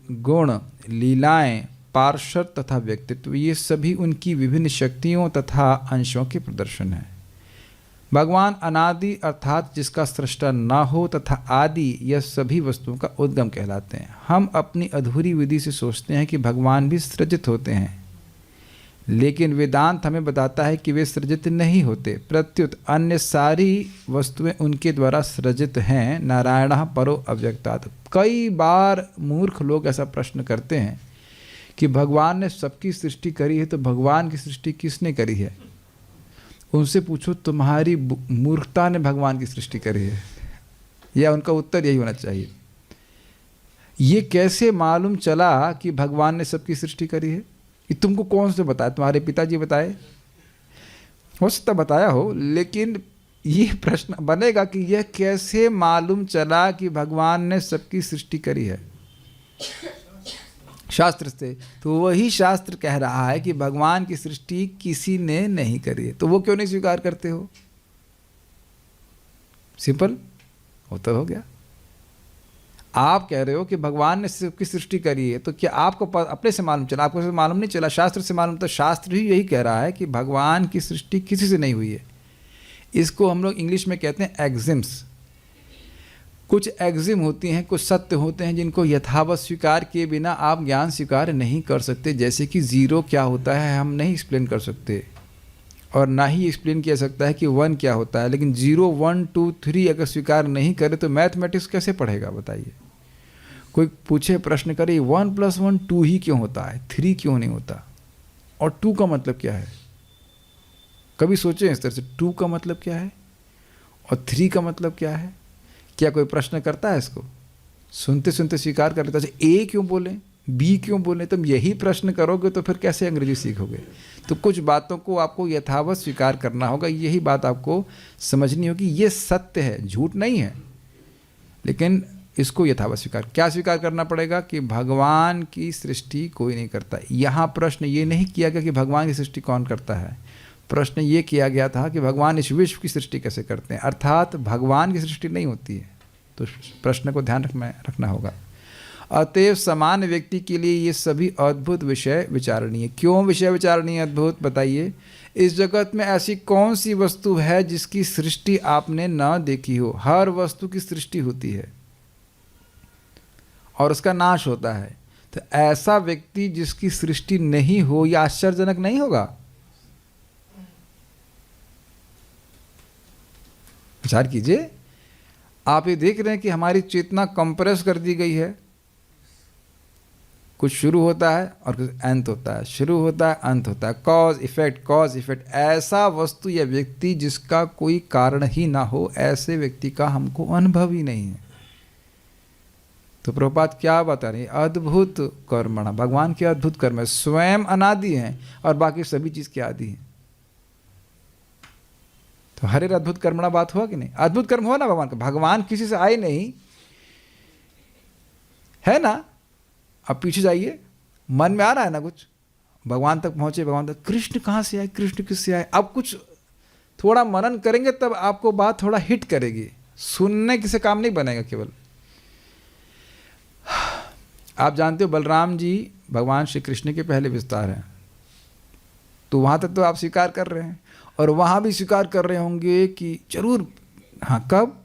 गुण, लीलाएं, पार्षद तथा व्यक्तित्व, ये सभी उनकी विभिन्न शक्तियों तथा अंशों के प्रदर्शन है। भगवान अनादि अर्थात जिसका सृष्टा न हो तथा आदि, यह सभी वस्तुओं का उद्गम कहलाते हैं। हम अपनी अधूरी विधि से सोचते हैं कि भगवान भी सृजित होते हैं, लेकिन वेदांत हमें बताता है कि वे सृजित नहीं होते, प्रत्युत अन्य सारी वस्तुएं उनके द्वारा सृजित हैं। नारायणः परो अव्यक्तात्। कई बार मूर्ख लोग ऐसा प्रश्न करते हैं कि भगवान ने सबकी सृष्टि करी है तो भगवान की सृष्टि किसने करी है। उनसे पूछो तुम्हारी मूर्खता ने भगवान की सृष्टि करी है, या उनका उत्तर यही होना चाहिए। ये कैसे मालूम चला कि भगवान ने सबकी सृष्टि करी है? ये तुमको कौन से बताया? तुम्हारे पिताजी बताए? हो सकता बताया हो, लेकिन ये प्रश्न बनेगा कि यह कैसे मालूम चला कि भगवान ने सबकी सृष्टि करी है? शास्त्र से। तो वही शास्त्र कह रहा है कि भगवान की सृष्टि किसी ने नहीं करी है, तो वो क्यों नहीं स्वीकार करते हो? सिंपल हो तो हो गया। आप कह रहे हो कि भगवान ने सबकी सृष्टि करी है, तो क्या आपको अपने से मालूम चला? आपको से मालूम नहीं चला, शास्त्र से मालूम। तो शास्त्र ही यही कह रहा है कि भगवान की सृष्टि किसी से नहीं हुई है। इसको हम लोग इंग्लिश में कहते हैं एग्जिम्स। कुछ एग्जिम होती हैं, कुछ सत्य होते हैं जिनको यथावत स्वीकार किए बिना आप ज्ञान स्वीकार नहीं कर सकते। जैसे कि ज़ीरो क्या होता है हम नहीं एक्सप्लेन कर सकते, और ना ही एक्सप्लेन किया सकता है कि 1 क्या होता है। लेकिन 0, 1, 2, 3 अगर स्वीकार नहीं करे तो मैथमेटिक्स कैसे पढ़ेगा बताइए? कोई पूछे, प्रश्न करे 1 + 1 2 ही क्यों होता है, 3 क्यों नहीं होता, और 2 का मतलब क्या है? कभी सोचे इस तरह से 2 का मतलब क्या है और 3 का मतलब क्या है? क्या कोई प्रश्न करता है इसको? सुनते सुनते स्वीकार कर लेता है। ए क्यों बोलें, बी क्यों बोलें? तुम यही प्रश्न करोगे तो फिर कैसे अंग्रेजी सीखोगे? तो कुछ बातों को आपको यथावत स्वीकार करना होगा। यही बात आपको समझनी होगी। ये सत्य है, झूठ नहीं है, लेकिन इसको यथावत स्वीकार। क्या स्वीकार करना पड़ेगा? कि भगवान की सृष्टि कोई नहीं करता। यहाँ प्रश्न ये नहीं किया गया कि भगवान की सृष्टि कौन करता है, प्रश्न ये किया गया था कि भगवान इस विश्व की सृष्टि कैसे करते हैं, अर्थात भगवान की सृष्टि नहीं होती है। तो प्रश्न को ध्यान रखना होगा। अतएव समान व्यक्ति के लिए ये सभी अद्भुत विषय विचारणीय। क्यों विषय विचारणीय अद्भुत? बताइए। इस जगत में ऐसी कौन सी वस्तु है जिसकी सृष्टि आपने न देखी हो? हर वस्तु की सृष्टि होती है और उसका नाश होता है। तो ऐसा व्यक्ति जिसकी सृष्टि नहीं हो, यह आश्चर्यजनक नहीं होगा? विचार कीजिए। आप ये देख रहे हैं कि हमारी चेतना कंप्रेस कर दी गई है। कुछ शुरू होता है और कुछ अंत होता है, शुरू होता है, अंत होता है, कॉज इफेक्ट, कॉज इफेक्ट। ऐसा वस्तु या व्यक्ति जिसका कोई कारण ही ना हो, ऐसे व्यक्ति का हमको अनुभव ही नहीं है। तो प्रभुपाद क्या बता रहे हैं? अद्भुत कर्मणा, भगवान के अद्भुत कर्म है, स्वयं अनादि हैं और बाकी सभी चीज के आदि हैं। तो हरे अद्भुत कर्मणा बात हुआ कि नहीं? अद्भुत कर्म हुआ ना भगवान का। भगवान किसी से आए नहीं है ना। अब पीछे जाइए, मन में आ रहा है ना कुछ, भगवान तक पहुंचे, भगवान तक। कृष्ण कहाँ से आए, कृष्ण किससे आए? अब कुछ थोड़ा मनन करेंगे तब आपको बात थोड़ा हिट करेगी। सुनने किसी काम नहीं बनेगा केवल। आप जानते हो बलराम जी भगवान श्री कृष्ण के पहले विस्तार हैं, तो वहाँ तक तो आप स्वीकार कर रहे हैं, और वहाँ भी स्वीकार कर रहे होंगे कि जरूर। हाँ, कब?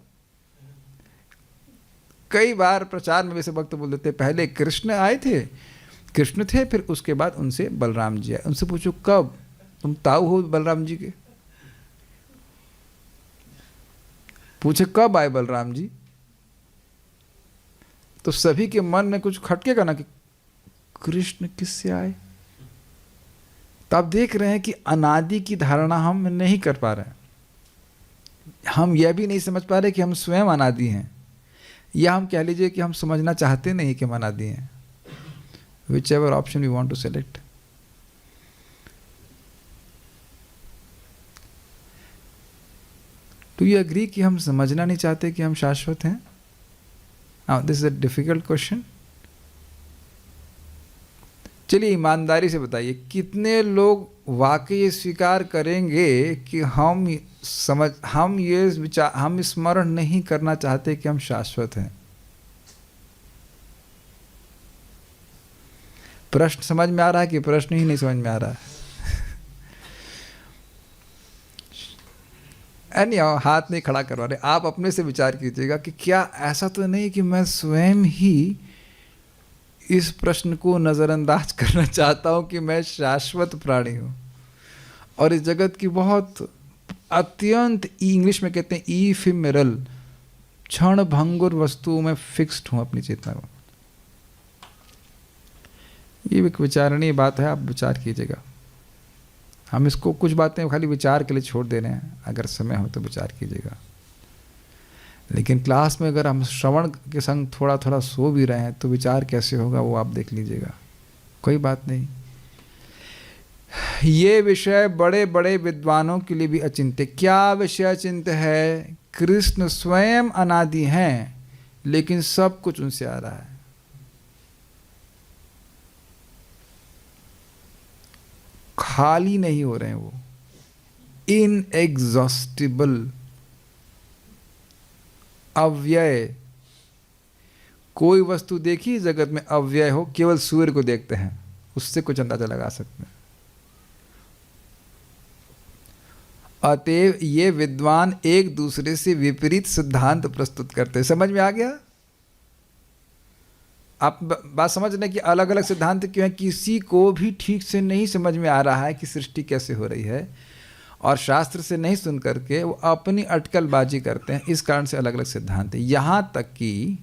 कई बार प्रचार में वैसे भक्त बोल देते पहले कृष्ण आए थे, कृष्ण थे, फिर उसके बाद उनसे बलराम जी आए। उनसे पूछो कब? तुम ताऊ हो बलराम जी के? पूछे कब आए बलराम जी, तो सभी के मन में कुछ खटकेगा ना कि कृष्ण किससे आए। तो आप देख रहे हैं कि अनादि की धारणा हम नहीं कर पा रहे हैं। हम यह भी नहीं समझ पा रहे कि हम स्वयं अनादि हैं, या हम कह लीजिए कि हम समझना चाहते नहीं कि हम अनादि हैं। Whichever option we want to select. Do you agree कि हम समझना नहीं चाहते कि हम शाश्वत हैं? Now this is a difficult question. चलिए ईमानदारी से बताइए, कितने लोग वाकई ये स्वीकार करेंगे कि हम ये विचार, हम स्मरण नहीं करना चाहते कि हम शाश्वत हैं? प्रश्न समझ में आ रहा है कि प्रश्न ही नहीं समझ में आ रहा है? हाथ नहीं खड़ा करवा रहे, आप अपने से विचार कीजिएगा कि क्या ऐसा तो नहीं कि मैं स्वयं ही इस प्रश्न को नज़रअंदाज करना चाहता हूं कि मैं शाश्वत प्राणी हूं और इस जगत की बहुत अत्यंत, इंग्लिश में कहते हैं इफिमेरल, क्षण भंगुर वस्तुओं में फिक्स्ड हूं अपनी चेतना को। ये एक विचारणीय बात है, आप विचार कीजिएगा। हम इसको कुछ बातें खाली विचार के लिए छोड़ दे रहे हैं, अगर समय हो तो विचार कीजिएगा। लेकिन क्लास में अगर हम श्रवण के संग थोड़ा थोड़ा सो भी रहे हैं तो विचार कैसे होगा वो आप देख लीजिएगा। कोई बात नहीं, ये विषय बड़े बड़े विद्वानों के लिए भी अचिंत्य। क्या विषय अचिंत्य है? कृष्ण स्वयं अनादि हैं, लेकिन सब कुछ उनसे आ रहा है। खाली नहीं हो रहे हैं वो, इनएग्जॉस्टिबल, अव्यय। कोई वस्तु देखी जगत में अव्यय हो, केवल सूर्य को देखते हैं, उससे कुछ अंदाजा लगा सकते हैं। अतएव ये विद्वान एक दूसरे से विपरीत सिद्धांत प्रस्तुत करते हैं। समझ में आ गया? आप बात समझ रहे हैं कि अलग अलग सिद्धांत क्यों हैं? किसी को भी ठीक से नहीं समझ में आ रहा है कि सृष्टि कैसे हो रही है, और शास्त्र से नहीं सुन करके वो अपनी अटकलबाजी करते हैं। इस कारण से अलग अलग सिद्धांत है। यहाँ तक कि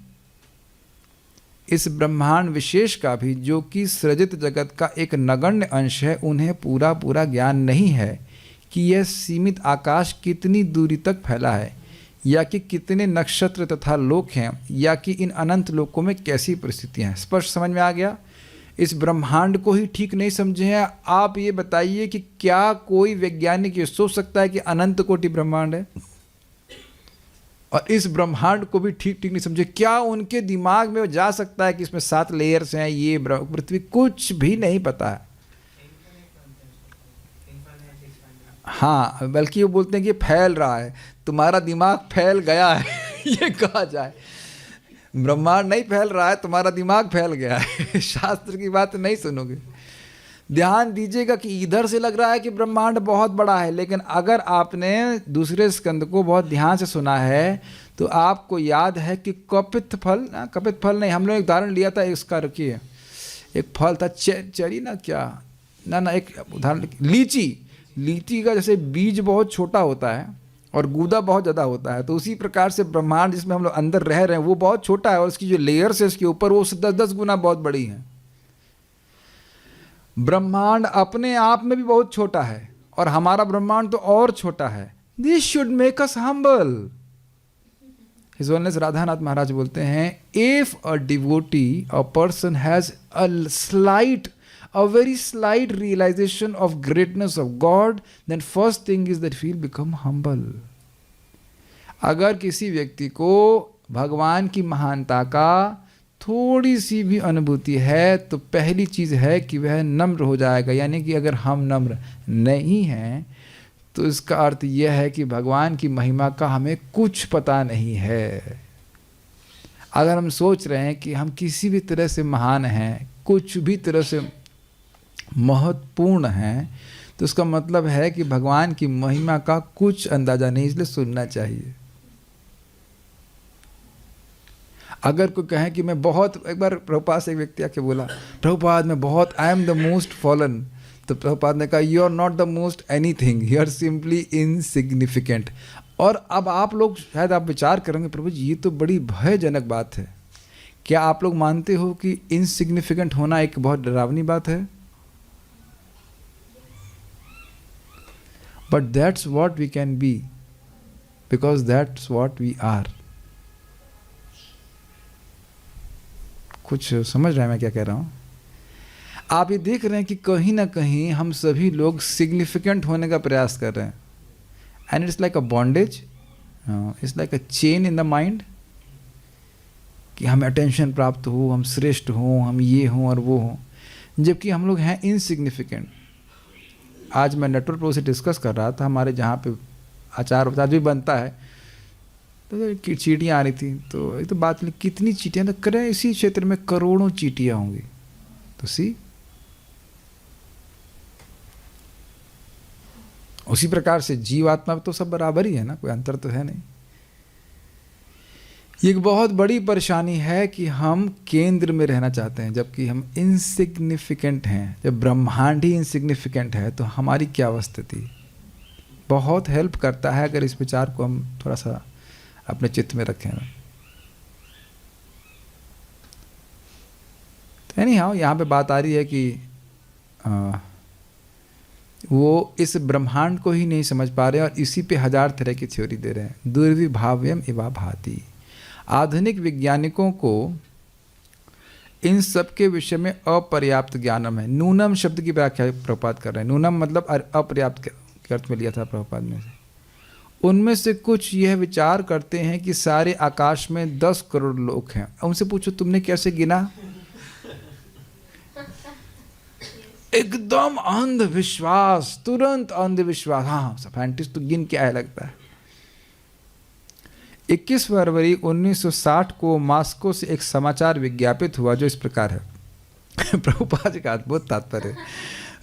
इस ब्रह्मांड विशेष का भी, जो कि सृजित जगत का एक नगण्य अंश है, उन्हें पूरा पूरा ज्ञान नहीं है कि यह सीमित आकाश कितनी दूरी तक फैला है, या कि कितने नक्षत्र तथा लोक हैं, या कि इन अनंत लोकों में कैसी परिस्थितियां हैं। स्पष्ट समझ में आ गया? इस ब्रह्मांड को ही ठीक नहीं समझे हैं आप। ये बताइए कि क्या कोई वैज्ञानिक ये सोच सकता है कि अनंत कोटि ब्रह्मांड है, और इस ब्रह्मांड को भी ठीक नहीं समझे? क्या उनके दिमाग में जा सकता है कि इसमें 7 लेयर्स हैं, ये पृथ्वी? कुछ भी नहीं पता है। हाँ, बल्कि वो बोलते हैं कि फैल रहा है, तुम्हारा दिमाग फैल गया है ये कहा जाए। ब्रह्मांड नहीं फैल रहा है, तुम्हारा दिमाग फैल गया है। शास्त्र की बात नहीं सुनोगे। ध्यान दीजिएगा कि इधर से लग रहा है कि ब्रह्मांड बहुत बड़ा है, लेकिन अगर आपने दूसरे स्कंद को बहुत ध्यान से सुना है तो आपको याद है कि कपित फल नहीं, हम लोग एक उदाहरण लिया था इसका, रुकिए, एक फल था चेरी ना, क्या ना एक उदाहरण, लीची का जैसे बीज बहुत छोटा होता है और गूदा बहुत ज़्यादा होता है, तो उसी प्रकार से ब्रह्मांड जिसमें हम लोग अंदर रह रहे हैं वो बहुत छोटा है, और उसकी जो लेयर्स है इसके ऊपर वो 10-10 गुना बहुत बड़ी हैं। ब्रह्मांड अपने आप में भी बहुत छोटा है, और हमारा ब्रह्मांड तो और छोटा है। This should make us humble. His Holiness Radhanath Maharaj बोलते हैं, if a devotee, a person has a very slight realization of greatness of God, then first thing is that he'll become humble. अगर किसी व्यक्ति को भगवान की महानता का थोड़ी सी भी अनुभूति है तो पहली चीज़ है कि वह नम्र हो जाएगा। यानी कि अगर हम नम्र नहीं हैं तो इसका अर्थ यह है कि भगवान की महिमा का हमें कुछ पता नहीं है। अगर हम सोच रहे हैं कि हम किसी भी तरह से महान हैं, कुछ भी तरह से महत्वपूर्ण हैं, तो इसका मतलब है कि भगवान की महिमा का कुछ अंदाजा नहीं, इसलिए सुनना चाहिए। अगर कोई कहे कि मैं बहुत, एक बार प्रभुपाद से एक व्यक्ति आके बोला, प्रभुपाद मैं बहुत, I am the most fallen, तो प्रभुपाद ने कहा, you are not the most anything, you are simply insignificant. और अब आप लोग शायद आप विचार करेंगे, प्रभु जी ये तो बड़ी भयजनक बात है। क्या आप लोग मानते हो कि इनसिग्निफिकेंट होना एक बहुत डरावनी बात है? But that's what we can be, because that's what we are. कुछ समझ रहे हैं मैं क्या कह रहा हूं? आप ये देख रहे हैं कि कहीं ना कहीं हम सभी लोग सिग्निफिकेंट होने का प्रयास कर रहे हैं, and it's like a bondage, it's like a chain in the mind, कि हमें अटेंशन प्राप्त हो, हम श्रेष्ठ हों, हम ये हों और वो हों, जबकि हम लोग हैं इनसिग्निफिकेंट। आज मैं नेटवर्क प्रो से डिस्कस कर रहा था, हमारे जहाँ पे अचार भी बनता है, तो चींटियाँ आ रही थी, तो एक तो बात कितनी चींटियाँ, तो करें इसी क्षेत्र में करोड़ों चींटियाँ होंगी। तो सी उसी प्रकार से जीवात्मा तो सब बराबर ही है ना, कोई अंतर तो है नहीं। ये एक बहुत बड़ी परेशानी है कि हम केंद्र में रहना चाहते हैं जबकि हम इनसिग्निफिकेंट हैं। जब ब्रह्मांड ही इनसिग्निफिकेंट है तो हमारी क्या स्थिति। बहुत हेल्प करता है अगर इस विचार को हम थोड़ा सा अपने चित्त में रखें। तो एनीहाउ यहाँ पे बात आ रही है कि वो इस ब्रह्मांड को ही नहीं समझ पा रहे और इसी पे हजार तरह की थ्योरी दे रहे हैं। दुर्विभाव्यम इवा भाति। आधुनिक वैज्ञानिकों को इन सब के विषय में अपर्याप्त ज्ञानम है। नूनम शब्द की व्याख्या प्रभुपाद कर रहे हैं। नूनम मतलब अपर्याप्त के अर्थ में लिया था प्रभुपाद में से। उनमें से कुछ यह विचार करते हैं कि सारे आकाश में 10 करोड़ लोग हैं। उनसे पूछो तुमने कैसे गिना? एकदम अंधविश्वास, तुरंत अंधविश्वास। हाँ साइंटिस्ट तो गिन के आया लगता है। 21 फरवरी 1960 को मॉस्को से एक समाचार विज्ञापित हुआ जो इस प्रकार है। प्रभुपाद का अद्भुत तात्पर्य।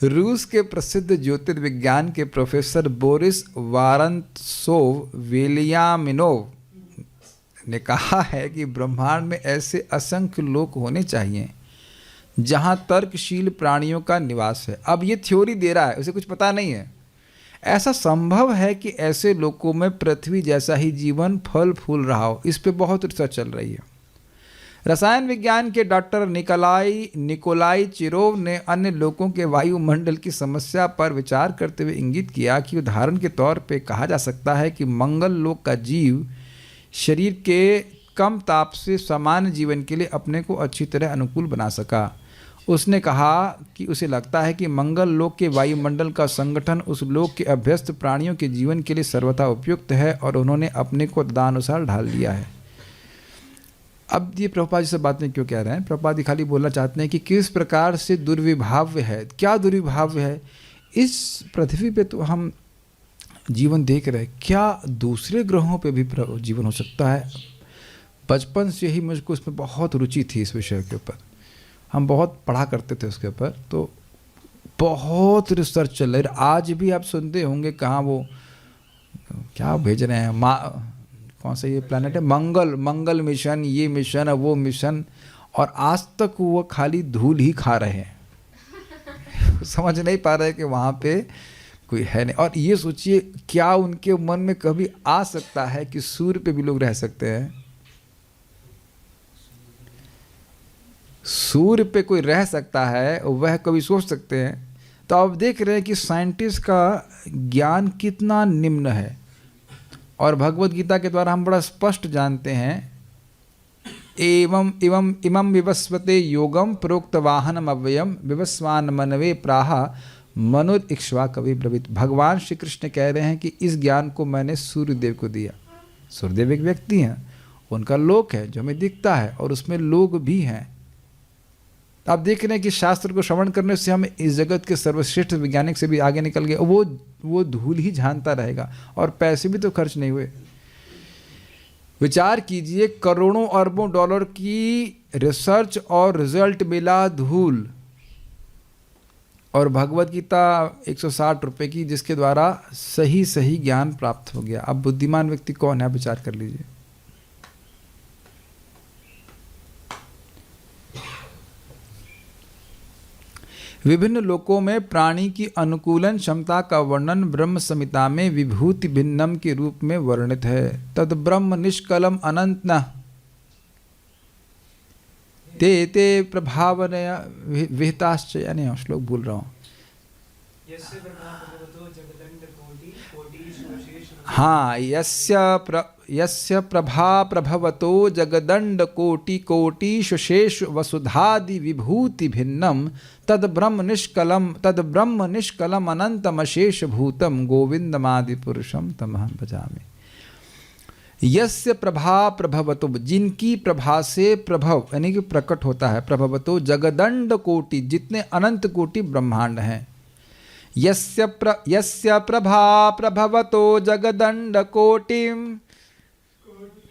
रूस के प्रसिद्ध ज्योतिर्विज्ञान के प्रोफेसर बोरिस वारंत्सोव वेलियामिनोव ने कहा है कि ब्रह्मांड में ऐसे असंख्य लोक होने चाहिए जहां तर्कशील प्राणियों का निवास है। अब ये थ्योरी दे रहा है, उसे कुछ पता नहीं है। ऐसा संभव है कि ऐसे लोकों में पृथ्वी जैसा ही जीवन फल फूल रहा हो। इस पे बहुत रिसर्च चल रही है। रसायन विज्ञान के डॉक्टर निकोलाई चिरोव ने अन्य लोकों के वायुमंडल की समस्या पर विचार करते हुए इंगित किया कि उदाहरण के तौर पे कहा जा सकता है कि मंगल लोक का जीव शरीर के कम ताप से सामान्य जीवन के लिए अपने को अच्छी तरह अनुकूल बना सका। उसने कहा कि उसे लगता है कि मंगल लोक के वायुमंडल का संगठन उस लोक के अभ्यस्त प्राणियों के जीवन के लिए सर्वथा उपयुक्त है और उन्होंने अपने को तदनुसार ढाल लिया है। अब ये प्रभुपाद जी से बात नहीं क्यों कह रहे हैं? प्रभुपाद जी खाली बोलना चाहते हैं कि किस प्रकार से दुर्विभाव्य है। क्या दुर्विभाव्य है? इस पृथ्वी पे तो हम जीवन देख रहे हैं, क्या दूसरे ग्रहों पे भी जीवन हो सकता है? बचपन से ही मुझको इसमें बहुत रुचि थी, इस विषय के ऊपर हम बहुत पढ़ा करते थे उसके ऊपर, तो बहुत रिसर्च चल रही है। आज भी आप सुनते होंगे कहाँ वो क्या भेज रहे हैं, कौन सा ये प्लैनेट है, मंगल मिशन, ये मिशन है वो मिशन, और आज तक वो खाली धूल ही खा रहे हैं। समझ नहीं पा रहे कि वहाँ पे कोई है नहीं। और ये सोचिए क्या उनके मन में कभी आ सकता है कि सूर्य पे भी लोग रह सकते हैं? सूर्य पे कोई रह सकता है, वह कभी सोच सकते हैं? तो आप देख रहे हैं कि साइंटिस्ट का ज्ञान कितना निम्न है। और भगवत गीता के द्वारा हम बड़ा स्पष्ट जानते हैं, इमं विवस्वते योगम प्रोक्त वाहनम अव्ययम विवस्वान मनवे प्राहा मनुर इक्ष्वा कवि ब्रवीत। भगवान श्री कृष्ण कह रहे हैं कि इस ज्ञान को मैंने सूर्यदेव को दिया। सूर्यदेव एक व्यक्ति हैं, उनका लोक है जो हमें दिखता है और उसमें लोग भी हैं। आप देख रहे हैं कि शास्त्र को श्रवण करने से हम इस जगत के सर्वश्रेष्ठ वैज्ञानिक से भी आगे निकल गए। वो धूल ही झानता रहेगा और पैसे भी तो खर्च नहीं हुए। विचार कीजिए, करोड़ों अरबों डॉलर की रिसर्च और रिजल्ट मिला धूल, और भगवत गीता 160 रुपए की, जिसके द्वारा सही ज्ञान प्राप्त हो गया। अब बुद्धिमान व्यक्ति कौन है, आप विचार कर लीजिए। विभिन्न लोकों में प्राणी की अनुकूलन क्षमता का वर्णन ब्रह्म संहिता में विभूति भिन्नम के रूप में वर्णित है। तद ब्रह्म निष्कलम अनंत न ते ते प्रभावनया विहिताश्च, यानी श्लोक भूल रहा हूँ। हाँ, यस्य प्रभा प्रभवतो जगदंड कोटि कोटिशेष वसुधादि विभूति भिन्नम तद ब्रह्म निष्कलम अनंतम अशेष भूतम गोविंदमादि पुरुषम तमहं भजामि। यस्य प्रभा प्रभवतो, जिनकी प्रभा से प्रभव यानी कि प्रकट होता है, प्रभवतो जगदंड कोटि, जितने अनंत कोटि ब्रह्मांड हैं। यस्य प्रभा प्रभवतो जगदंड कोटिम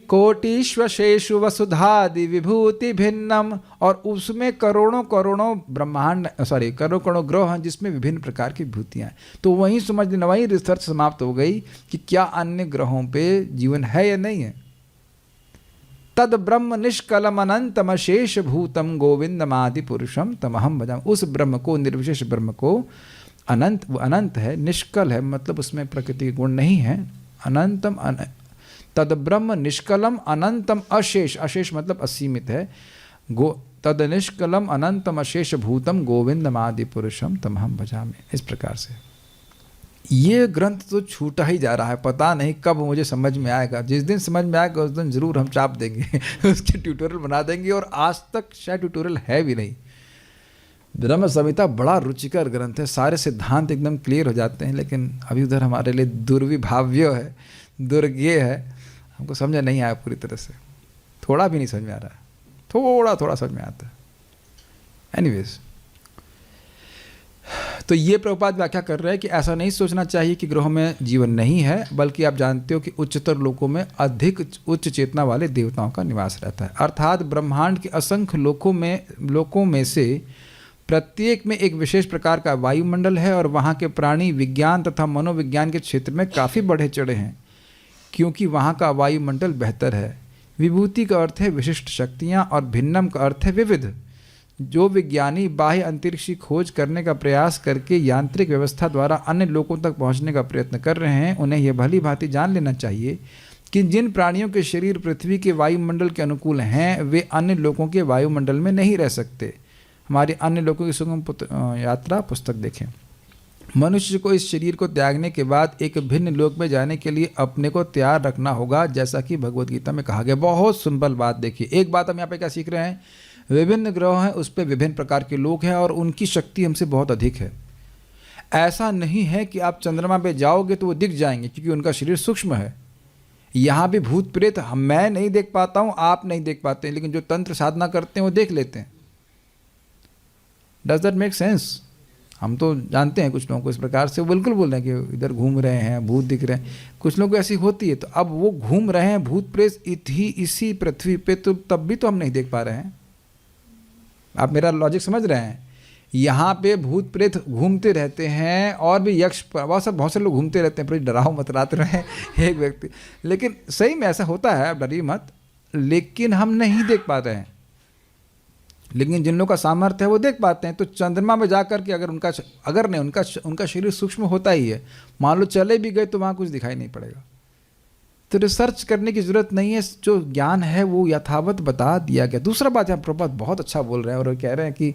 कोटिश्वशेषु वसुधादि विभूति भिन्नम, और उसमें करोड़ों करोड़ों ब्रह्मांड करोड़ों करोड़ों ग्रह हैं जिसमें विभिन्न प्रकार की विभूतियां हैं। तो वहीं समझ लेना, वहीं रिसर्च समाप्त हो गई कि क्या अन्य ग्रहों पे जीवन है या नहीं है। तद ब्रह्म निष्कलम अनंतम शेष भूतम गोविंदमादि पुरुषम तमहम भजामि। उस ब्रह्म को, निर्विशेष ब्रह्म को, अनंत, वो अनंत है, निष्कल है, मतलब उसमें प्रकृति के गुण नहीं है। अनंतम तद ब्रह्म निष्कलम अनंतम अशेष, अशेष मतलब असीमित है। तद निष्कलम अनंतम अशेष भूतम गोविंदमादि पुरुषम तमहम भजामि। इस प्रकार से ये ग्रंथ तो छूटा ही जा रहा है, पता नहीं कब मुझे समझ में आएगा। जिस दिन समझ में आएगा उस दिन जरूर हम चाप देंगे उसके ट्यूटोरियल बना देंगे, और आज तक शायद ट्यूटोरियल है भी नहीं। ब्रह्म संहिता बड़ा रुचिकर ग्रंथ है, सारे सिद्धांत एकदम क्लियर हो जाते हैं, लेकिन अभी उधर हमारे लिए दुर्विभाव्य है, दुर्ज्ञेय है, हमको समझ नहीं आया पूरी तरह से, थोड़ा भी नहीं समझ में आ रहा है, थोड़ा समझ में आता है। एनीवेज, तो ये प्रभुपाद व्याख्या कर रहे हैं कि ऐसा नहीं सोचना चाहिए कि ग्रहों में जीवन नहीं है, बल्कि आप जानते हो कि उच्चतर लोकों में अधिक उच्च चेतना वाले देवताओं का निवास रहता है। अर्थात ब्रह्मांड के असंख्य लोकों में से प्रत्येक में एक विशेष प्रकार का वायुमंडल है, और वहाँ के प्राणी विज्ञान तथा मनोविज्ञान के क्षेत्र में काफ़ी बढ़े चढ़े हैं, क्योंकि वहाँ का वायुमंडल बेहतर है। विभूति का अर्थ है विशिष्ट शक्तियाँ, और भिन्नम का अर्थ है विविध। जो विज्ञानी बाह्य अंतरिक्ष की खोज करने का प्रयास करके यांत्रिक व्यवस्था द्वारा अन्य लोकों तक पहुँचने का प्रयत्न कर रहे हैं, उन्हें यह भली भांति जान लेना चाहिए कि जिन प्राणियों के शरीर पृथ्वी के वायुमंडल के अनुकूल हैं, वे अन्य लोकों के वायुमंडल में नहीं रह सकते। हमारी अन्य लोगों की सुगम यात्रा पुस्तक देखें। मनुष्य को इस शरीर को त्यागने के बाद एक भिन्न लोक में जाने के लिए अपने को तैयार रखना होगा, जैसा कि भगवद गीता में कहा गया। बहुत सिंपल बात देखिए, एक बात हम यहाँ पे क्या सीख रहे हैं, विभिन्न ग्रह हैं, उस पर विभिन्न प्रकार के लोग हैं, और उनकी शक्ति हमसे बहुत अधिक है। ऐसा नहीं है कि आप चंद्रमा पे जाओगे तो वो दिख जाएंगे, क्योंकि उनका शरीर सूक्ष्म है। यहाँ भी भूत प्रेत मैं नहीं देख पाता हूँ, आप नहीं देख पाते हैं, लेकिन जो तंत्र साधना करते हैं वो देख लेते हैं। Does that make sense? हम तो जानते हैं कुछ लोगों को इस प्रकार से, वो बिल्कुल बोल रहे हैं कि इधर घूम रहे हैं, भूत दिख रहे हैं। कुछ लोगों को ऐसी होती है, तो अब वो घूम रहे हैं भूत प्रेत इसी पृथ्वी पे, तो तब भी तो हम नहीं देख पा रहे हैं। आप मेरा लॉजिक समझ रहे हैं? यहाँ पे भूत प्रेत घूमते रहते हैं, और भी यक्ष बहुत से लोग घूमते रहते हैं। पर डराओ मत, रात में एक व्यक्ति, लेकिन सही में ऐसा होता है, आप डरिए मत, लेकिन हम नहीं देख पा रहे हैं। लेकिन जिन लोगों का सामर्थ्य है वो देख पाते हैं। तो चंद्रमा में जाकर के अगर उनका शरीर सूक्ष्म होता ही है, मान लो चले भी गए तो वहाँ कुछ दिखाई नहीं पड़ेगा। तो रिसर्च करने की ज़रूरत नहीं है, जो ज्ञान है वो यथावत बता दिया गया। दूसरा बात यहाँ प्रभुपाद बहुत अच्छा बोल रहे हैं, और कह रहे हैं कि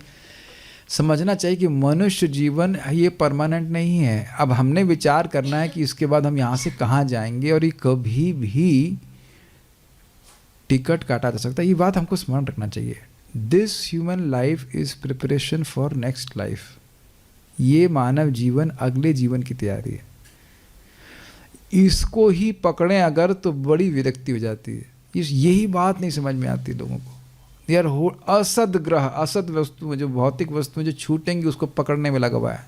समझना चाहिए कि मनुष्य जीवन ये परमानेंट नहीं है। अब हमने विचार करना है कि इसके बाद हम यहाँ से कहाँ जाएंगे, और ये कभी भी टिकट काटा जा सकता है। ये बात हमको स्मरण रखना चाहिए। This human life is preparation for next life. ये मानव जीवन अगले जीवन की तैयारी है। इसको ही पकड़ें अगर तो बड़ी विरक्ति हो जाती है। यही बात नहीं समझ में आती लोगों को। यार असद ग्रह, असद वस्तु, जो भौतिक वस्तु जो छूटेंगी उसको पकड़ने में लगा हुआ है।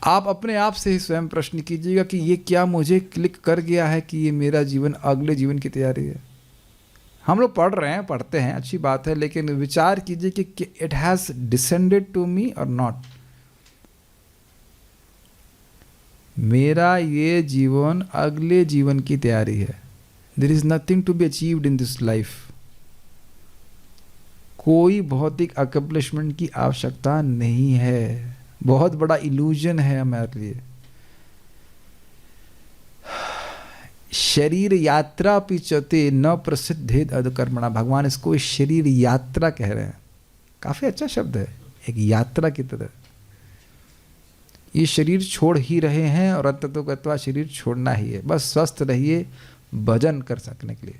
आप अपने आप से ही स्वयं प्रश्न कीजिएगा कि ये क्या मुझे क्लिक कर गया है कि ये मेरा जीवन अगले जीवन की तैयारी है। हम लोग पढ़ते हैं, अच्छी बात है, लेकिन विचार कीजिए कि it has descended to me और नॉट। मेरा ये जीवन अगले जीवन की तैयारी है। There is nothing to be achieved in this life. कोई भौतिक अकम्प्लिशमेंट की आवश्यकता नहीं है। बहुत बड़ा इल्यूजन है हमारे लिए। शरीर यात्रा पिचते न प्रसिद्धेद अधकर्मणा, भगवान इसको शरीर यात्रा कह रहे हैं। काफी अच्छा शब्द है, एक यात्रा की तरह। ये शरीर छोड़ ही रहे हैं और अंततोगत्वा शरीर छोड़ना ही है। बस स्वस्थ रहिए भजन कर सकने के लिए।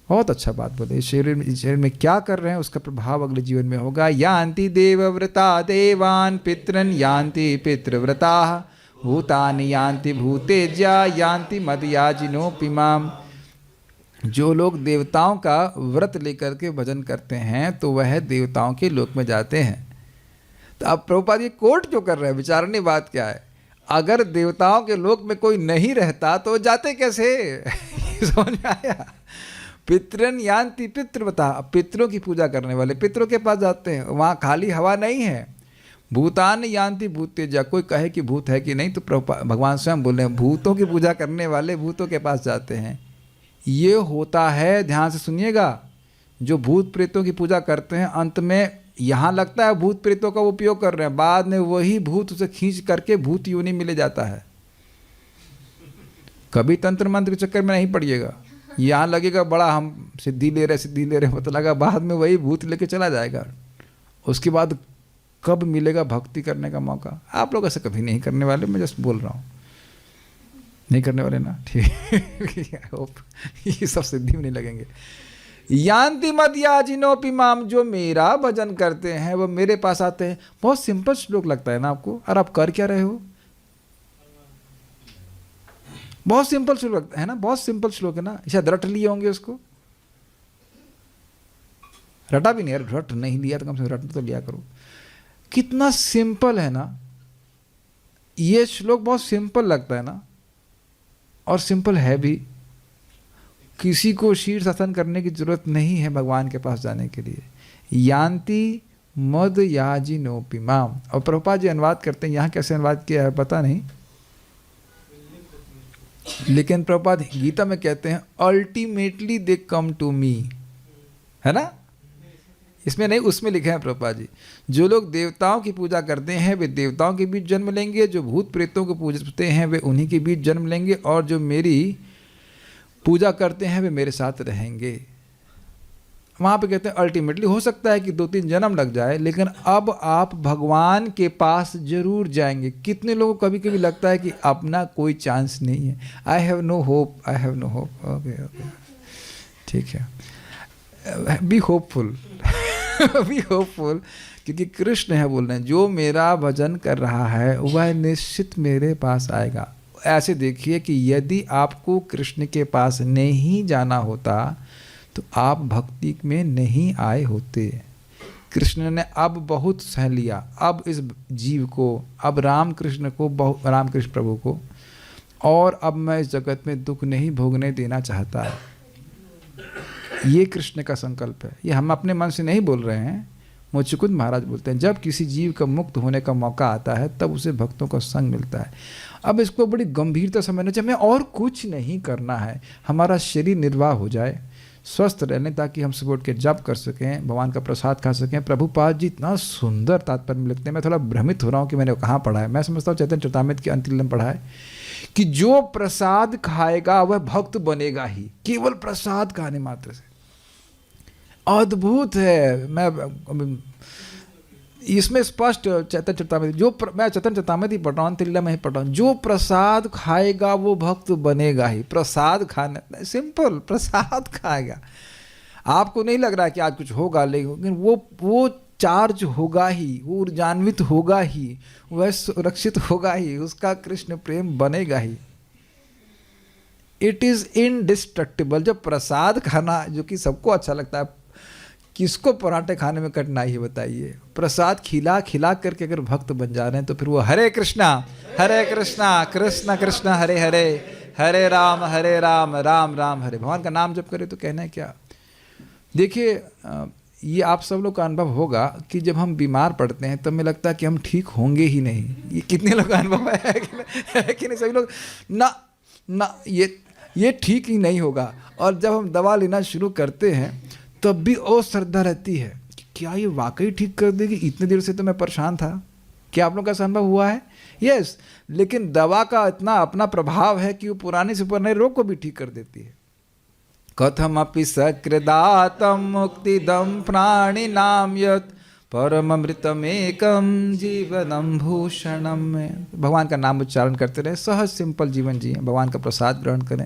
बहुत अच्छा बात बोले। शरीर में क्या कर रहे हैं उसका प्रभाव अगले जीवन में होगा। यान्ति देवव्रता देवान् पितरन् यान्ति पितृव्रता भूतानि यान्ति भूतेज्या यान्ति मदयाजिनोपिमाम। जो लोग देवताओं का व्रत लेकर के भजन करते हैं तो वह देवताओं के लोक में जाते हैं। तो अब प्रभुपाद ये कोट क्यों कर रहे हैं? विचारने बात क्या है? अगर देवताओं के लोक में कोई नहीं रहता तो जाते कैसे? समझ में आया? पितरन यान्ति पितृव्रता, पितरों की पूजा करने वाले पितरों के पास जाते हैं, वहाँ खाली हवा नहीं है। भूतान यान्ति भूतेजा, कोई कहे कि भूत है कि नहीं तो भगवान स्वयं बोल रहे हैं भूतों की पूजा करने वाले भूतों के पास जाते हैं। ये होता है, ध्यान से सुनिएगा, जो भूत प्रेतों की पूजा करते हैं अंत में यहाँ लगता है भूत प्रेतों का उपयोग कर रहे हैं, बाद में वही भूत उसे खींच करके भूत योनि मिले जाता है। कभी तंत्र मंत्र के चक्कर में नहीं पड़िएगा। यहाँ लगेगा बड़ा हम सिद्धि ले रहे पता लगा बाद में वही भूत लेके चला जाएगा। उसके बाद कब मिलेगा भक्ति करने का मौका? आप लोग ऐसे कभी नहीं करने वाले, मैं जस्ट बोल रहा हूँ। नहीं करने वाले ना, ठीक। होप ये सब सिद्धि में नहीं लगेंगे। यान्ति मदयाजिनोपि माम, जो मेरा भजन करते हैं वो मेरे पास आते हैं। बहुत सिंपल श्लोक लगता है ना आपको? और आप कर क्या रहे हो? बहुत सिंपल श्लोक लगता है ना? बहुत सिंपल श्लोक है ना? शायद रट लिए होंगे उसको। रटा भी नहीं यार, रट नहीं लिया तो कम से कम रट तो लिया करो। कितना सिंपल है ना ये श्लोक, बहुत सिंपल लगता है ना, और सिंपल है भी। किसी को शीर्षासन करने की जरूरत नहीं है भगवान के पास जाने के लिए। यान्ति मद याजिनोपि माम। और प्रभुपाद जी अनुवाद करते हैं, यहाँ कैसे अनुवाद किया है पता नहीं, लेकिन प्रभुपाद गीता में कहते हैं ultimately they come to me, है ना? इसमें नहीं, उसमें लिखे हैं प्रभुपाद जी, जो लोग देवताओं की पूजा करते हैं वे देवताओं के बीच जन्म लेंगे, जो भूत प्रेतों को पूजते हैं वे उन्हीं के बीच जन्म लेंगे, और जो मेरी पूजा करते हैं वे मेरे साथ रहेंगे। वहाँ पे कहते हैं अल्टीमेटली हो सकता है कि 2-3 जन्म लग जाए, लेकिन अब आप भगवान के पास जरूर जाएंगे। कितने लोगों को कभी कभी लगता है कि अपना कोई चांस नहीं है, I have no hope, I have no hope. Okay okay, ठीक है, बी होपफुल बी होपफुल, क्योंकि कृष्ण है बोल रहे हैं जो मेरा भजन कर रहा है वह निश्चित मेरे पास आएगा। ऐसे देखिए कि यदि आपको कृष्ण के पास नहीं जाना होता तो आप भक्ति में नहीं आए होते। कृष्ण ने अब बहुत सह लिया, अब इस जीव को, अब रामकृष्ण प्रभु को, और अब मैं इस जगत में दुख नहीं भोगने देना चाहता। ये कृष्ण का संकल्प है, ये हम अपने मन से नहीं बोल रहे हैं। मुचुकुंद महाराज बोलते हैं जब किसी जीव का मुक्त होने का मौका आता है तब उसे भक्तों का संग मिलता है। अब इसको बड़ी गंभीरता समझना चाहिए। हमें और कुछ नहीं करना है, हमारा शरीर निर्वाह हो जाए, स्वस्थ रहने, ताकि हम सुबह उठ के जप कर सकें, भगवान का प्रसाद खा सकें। प्रभुपाद जी इतना सुंदर तात्पर्य में लिखते हैं। मैं थोड़ा भ्रमित हो रहा हूँ कि मैंने कहाँ पढ़ा है। मैं समझता हूँ चैतन्य चरितामृत के अंतिम में पढ़ा है कि जो प्रसाद खाएगा वह भक्त बनेगा ही, केवल प्रसाद खाने मात्र से। अद्भुत है। मैं इसमें स्पष्ट चैतन्य चरितामृत, मैं चैतन्य चरितामृत ही पढ़ रहा हूँ, तिल्ला में ही पढ़ रहा हूँ। जो प्रसाद खाएगा वो भक्त बनेगा ही। प्रसाद खाने, सिंपल, प्रसाद खाएगा। आपको नहीं लग रहा है कि आज कुछ होगा, लेकिन वो चार्ज होगा ही, वो ऊर्जान्वित होगा ही, वह सुरक्षित होगा ही, उसका कृष्ण प्रेम बनेगा ही। It is indestructible. जब प्रसाद खाना, जो कि सबको अच्छा लगता है, किसको पराठे खाने में कठिनाई है बताइए? प्रसाद खिला खिला करके अगर भक्त बन जा रहे हैं तो फिर वो हरे कृष्णा कृष्ण कृष्ण हरे हरे, हरे राम राम राम हरे। भगवान का नाम जप करे तो कहना है क्या? देखिए, ये आप सब लोग का अनुभव होगा कि जब हम बीमार पड़ते हैं तब हमें लगता है कि हम ठीक होंगे ही नहीं। ये कितने लोग का अनुभव है कि नहीं? सभी लोग ना ये ठीक ही नहीं होगा। और जब हम दवा लेना शुरू करते हैं तब भी अश्रद्धा रहती है कि क्या ये वाकई ठीक कर देगी, इतने देर से तो मैं परेशान था। क्या आप लोगों का संभव हुआ है? यस, लेकिन दवा का इतना अपना प्रभाव है कि वो पुराने से पुराने रोग को भी ठीक कर देती है। कथमपि सकृदातं मुक्तिदं प्राणिनां यत् परममृतमेकं जीवनं भूषणम में। भगवान का नाम उच्चारण करते रहे, सहज सिंपल जीवन जिए, भगवान का प्रसाद ग्रहण करें,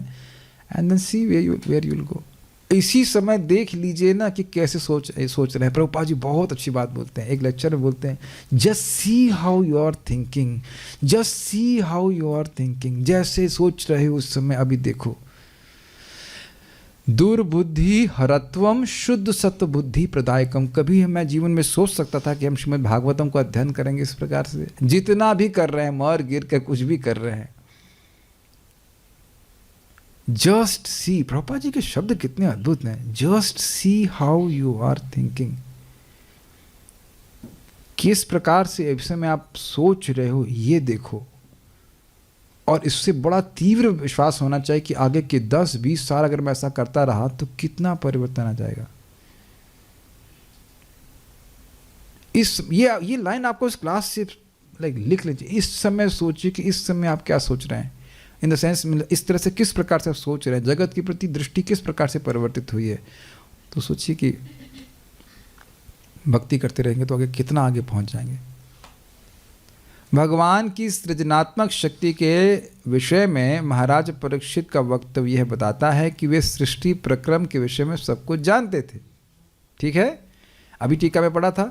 and then see where you will go. इसी समय देख लीजिए ना कि कैसे सोच रहे हैं। प्रभुपाद जी बहुत अच्छी बात बोलते हैं, एक लेक्चर में बोलते हैं, just see how you are thinking, just see how you are thinking, जैसे सोच रहे हो उस समय अभी देखो। दुर्बुद्धि हरत्वम शुद्ध सत्व बुद्धि प्रदायकम। कभी मैं जीवन में सोच सकता था कि हम श्रीमद् भागवतम को अध्ययन करेंगे इस प्रकार से, जितना भी कर रहे हैं, मर गिर कर कुछ भी कर रहे हैं। जस्ट सी, प्रभुपाद जी के शब्द कितने अद्भुत हैं, just see how you are thinking. किस प्रकार से इस समय आप सोच रहे हो ये देखो, और इससे बड़ा तीव्र विश्वास होना चाहिए कि आगे के 10-20 साल अगर मैं ऐसा करता रहा तो कितना परिवर्तन आ जाएगा। ये लाइन आपको इस क्लास से लिख लीजिए। इस समय सोचिए कि इस समय आप क्या सोच रहे हैं, इन द सेंस इस तरह से किस प्रकार से आप सोच रहे हैं, जगत के प्रति दृष्टि किस प्रकार से परिवर्तित हुई है। तो सोचिए कि भक्ति करते रहेंगे तो आगे कितना आगे पहुंच जाएंगे। भगवान की सृजनात्मक शक्ति के विषय में महाराज परीक्षित का वक्तव्य यह बताता है कि वे सृष्टि प्रक्रम के विषय में सब कुछ जानते थे। ठीक है, अभी टीका में पढ़ा था।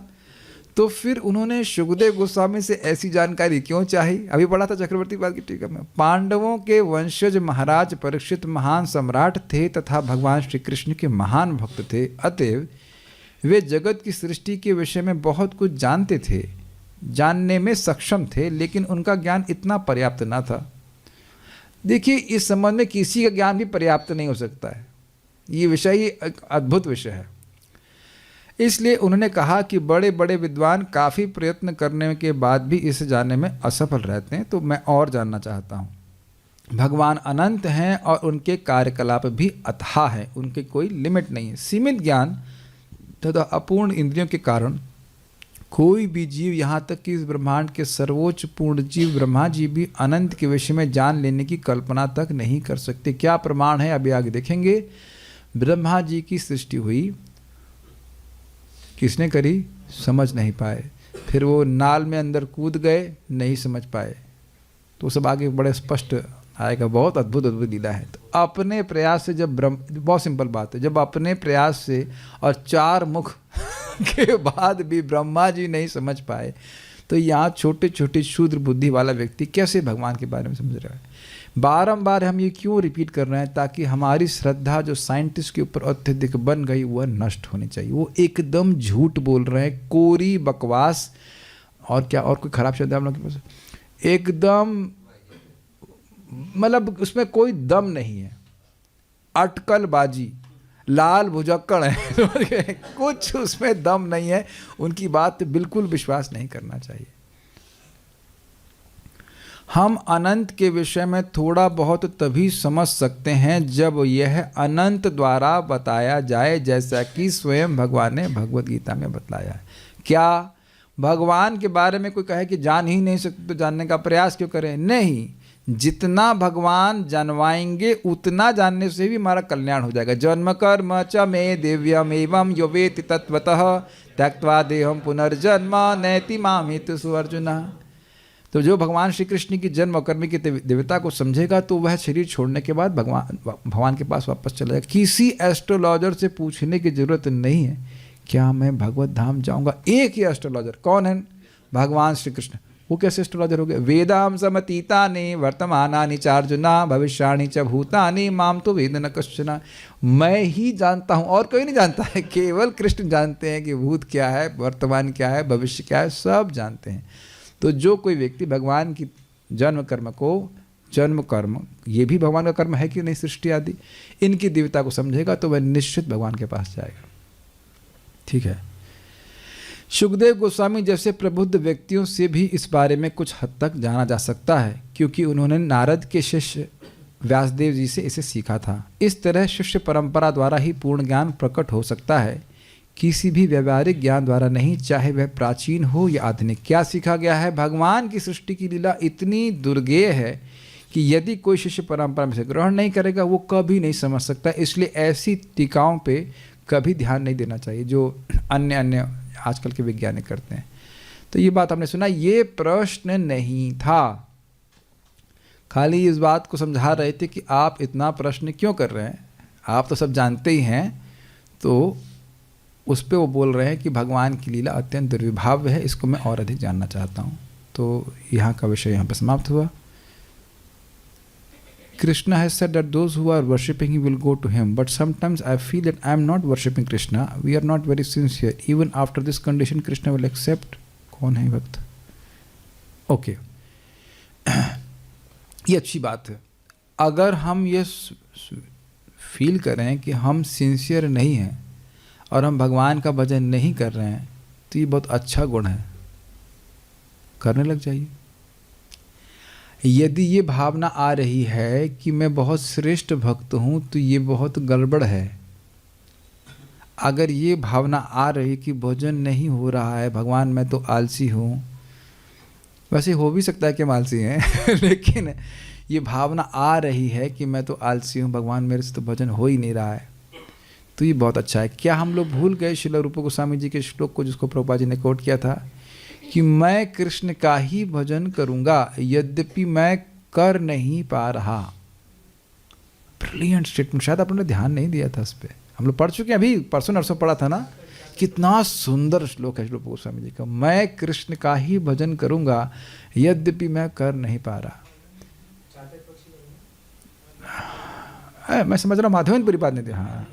तो फिर उन्होंने शुकदेव गोस्वामी से ऐसी जानकारी क्यों चाही? अभी पढ़ा था चक्रवर्ती पाद की टीका में। पांडवों के वंशज महाराज परीक्षित महान सम्राट थे तथा भगवान श्री कृष्ण के महान भक्त थे, अतएव वे जगत की सृष्टि के विषय में बहुत कुछ जानते थे, जानने में सक्षम थे, लेकिन उनका ज्ञान इतना पर्याप्त ना था। देखिए, इस संबंध में किसी का ज्ञान भी पर्याप्त नहीं हो सकता है। ये विषय ही एक अद्भुत विषय है। इसलिए उन्होंने कहा कि बड़े बड़े विद्वान काफ़ी प्रयत्न करने के बाद भी इसे जानने में असफल रहते हैं, तो मैं और जानना चाहता हूँ। भगवान अनंत हैं और उनके कार्यकलाप भी अथाह हैं, उनके कोई लिमिट नहीं है। सीमित ज्ञान तथा अपूर्ण इंद्रियों के कारण कोई भी जीव, यहाँ तक कि इस ब्रह्मांड के सर्वोच्च पूर्ण जीव ब्रह्मा जी भी अनंत के विषय में जान लेने की कल्पना तक नहीं कर सकते। क्या प्रमाण है अभी आगे देखेंगे। ब्रह्मा जी की सृष्टि हुई, किसने करी? समझ नहीं पाए। फिर वो नाल में अंदर कूद गए, नहीं समझ पाए। तो सब आगे बड़े स्पष्ट आएगा। बहुत अद्भुत अद्भुत लीला है। तो अपने प्रयास से जब बहुत सिंपल बात है, जब अपने प्रयास से और 4 मुख के बाद भी ब्रह्मा जी नहीं समझ पाए, तो यहाँ छोटे छोटे शूद्र बुद्धि वाला व्यक्ति कैसे भगवान के बारे में समझ रहा है। बारंबार हम ये क्यों रिपीट कर रहे हैं? ताकि हमारी श्रद्धा जो साइंटिस्ट के ऊपर अत्यधिक बन गई वह नष्ट होनी चाहिए। वो एकदम झूठ बोल रहे हैं, कोरी बकवास, और क्या और कोई खराब शब्द है आप लोगों के पास? एकदम मतलब उसमें कोई दम नहीं है, अटकलबाजी, लाल भुजक्कड़ है कुछ उसमें दम नहीं है। उनकी बात पे बिल्कुल विश्वास नहीं करना चाहिए। हम अनंत के विषय में थोड़ा बहुत तभी समझ सकते हैं जब यह अनंत द्वारा बताया जाए, जैसा कि स्वयं भगवान ने भगवद गीता में बतलाया है। क्या भगवान के बारे में कोई कहे कि जान ही नहीं सकते तो जानने का प्रयास क्यों करें? नहीं, जितना भगवान जानवाएंगे उतना जानने से भी हमारा कल्याण हो जाएगा। जन्म कर्म च मे दिव्यम एवं यो वेति तत्वतः त्यक्त्वा देहम पुनर्जन्म नैति मामिति सुअर्जुन। तो जो भगवान श्री कृष्ण की जन्म और कर्म की दिव्यता को समझेगा तो वह शरीर छोड़ने के बाद भगवान के पास वापस चला जाएगा। किसी एस्ट्रोलॉजर से पूछने की जरूरत नहीं है क्या मैं भगवत धाम जाऊंगा। एक ही एस्ट्रोलॉजर, कौन है? भगवान श्री कृष्ण। वो कैसे एस्ट्रोलॉजर हो गए? वेदाम समतीतानि वर्तमानानि चार्जुना भविष्याणि च भूतानि माम तो वेद न कश्चन। मैं ही जानता हूँ और कोई नहीं जानता है, केवल कृष्ण जानते हैं कि भूत क्या है, वर्तमान क्या है, भविष्य क्या है, सब जानते हैं। तो जो कोई व्यक्ति भगवान की जन्म कर्म ये भी भगवान का कर्म है कि नहीं, सृष्टि आदि, इनकी दिव्यता को समझेगा तो वह निश्चित भगवान के पास जाएगा। ठीक है। शुकदेव गोस्वामी जैसे प्रबुद्ध व्यक्तियों से भी इस बारे में कुछ हद तक जाना जा सकता है, क्योंकि उन्होंने नारद के शिष्य व्यासदेव जी से इसे सीखा था। इस तरह शिष्य परंपरा द्वारा ही पूर्ण ज्ञान प्रकट हो सकता है, किसी भी व्यवहारिक ज्ञान द्वारा नहीं, चाहे वह प्राचीन हो या आधुनिक। क्या सीखा गया है? भगवान की सृष्टि की लीला इतनी दुर्गेय है कि यदि कोई शिष्य परंपरा में से ग्रहण नहीं करेगा वो कभी नहीं समझ सकता। इसलिए ऐसी टीकाओं पे कभी ध्यान नहीं देना चाहिए जो अन्य आजकल के वैज्ञानिक करते हैं। तो ये बात हमने सुना, ये प्रश्न नहीं था, खाली इस बात को समझा रहे थे कि आप इतना प्रश्न क्यों कर रहे हैं, आप तो सब जानते ही हैं। तो उस पे वो बोल रहे हैं कि भगवान की लीला अत्यंत दुर्विभाव्य है, इसको मैं और अधिक जानना चाहता हूँ। तो यहाँ का विषय यहाँ पर समाप्त हुआ। Krishna has said that those who are worshipping him will go to him, but sometimes I feel that I am not worshipping Krishna. We are not very sincere. Even after this condition, Krishna will accept. कौन है भक्त? Okay, ये अच्छी बात है। अगर हम ये फील करें कि हम सिंसियर नहीं हैं और हम भगवान का भजन नहीं कर रहे हैं, तो ये बहुत अच्छा गुण है, करने लग जाइए। यदि ये भावना आ रही है कि मैं बहुत श्रेष्ठ भक्त हूँ, तो ये बहुत गड़बड़ है। अगर ये भावना आ रही कि भजन नहीं हो रहा है, भगवान मैं तो आलसी हूँ, वैसे हो भी सकता है कि हम आलसी हैं लेकिन ये भावना आ रही है कि मैं तो आलसी हूँ, भगवान मेरे से तो भजन हो ही नहीं रहा है, तो ये बहुत अच्छा है। क्या हम लोग भूल गए श्रील रूप गोस्वामी जी के श्लोक को, जिसको प्रभुपाद जी ने कोट किया था कि मैं कृष्ण का ही भजन करूंगा यद्यपि मैं कर नहीं पा रहा। ब्रिलियंट स्टेटमेंट, शायद आपने ध्यान नहीं दिया था इस पर। हम लोग पढ़ चुके हैं, अभी परसों नरसों पढ़ा था ना, कितना सुंदर श्लोक है श्लोक गोस्वामी जी का, मैं कृष्ण का ही भजन करूंगा यद्यपि मैं कर नहीं पा रहा। मैं समझ रहा हूँ माधवेंद्रपुरी बात नहीं थी। हाँ,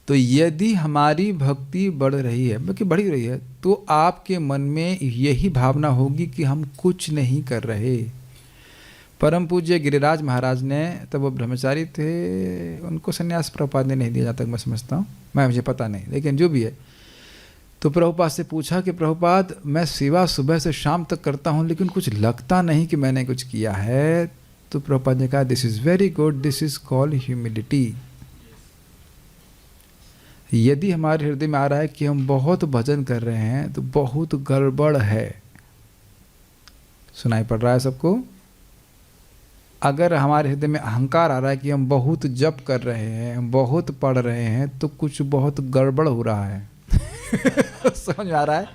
तो यदि हमारी भक्ति बढ़ रही है, बल्कि बढ़ रही है, तो आपके मन में यही भावना होगी कि हम कुछ नहीं कर रहे। परम पूज्य गिरिराज महाराज ने, तब वो ब्रह्मचारी थे, उनको संन्यास प्रभुपाद ने नहीं दिया जहाँ तक मैं समझता हूँ, मुझे पता नहीं, लेकिन जो भी है। तो प्रभुपाद से पूछा कि प्रभुपाद मैं सेवा सुबह से शाम तक करता हूँ लेकिन कुछ लगता नहीं कि मैंने कुछ किया है। तो प्रभुपाद ने कहा this is very good, this is called humility. यदि हमारे हृदय में आ रहा है कि हम बहुत भजन कर रहे हैं तो बहुत गड़बड़ है। सुनाई पड़ रहा है सबको? अगर हमारे हृदय में अहंकार आ रहा है कि हम बहुत जप कर रहे हैं, हम बहुत पढ़ रहे हैं, तो कुछ बहुत गड़बड़ हो रहा है समझ में आ रहा है?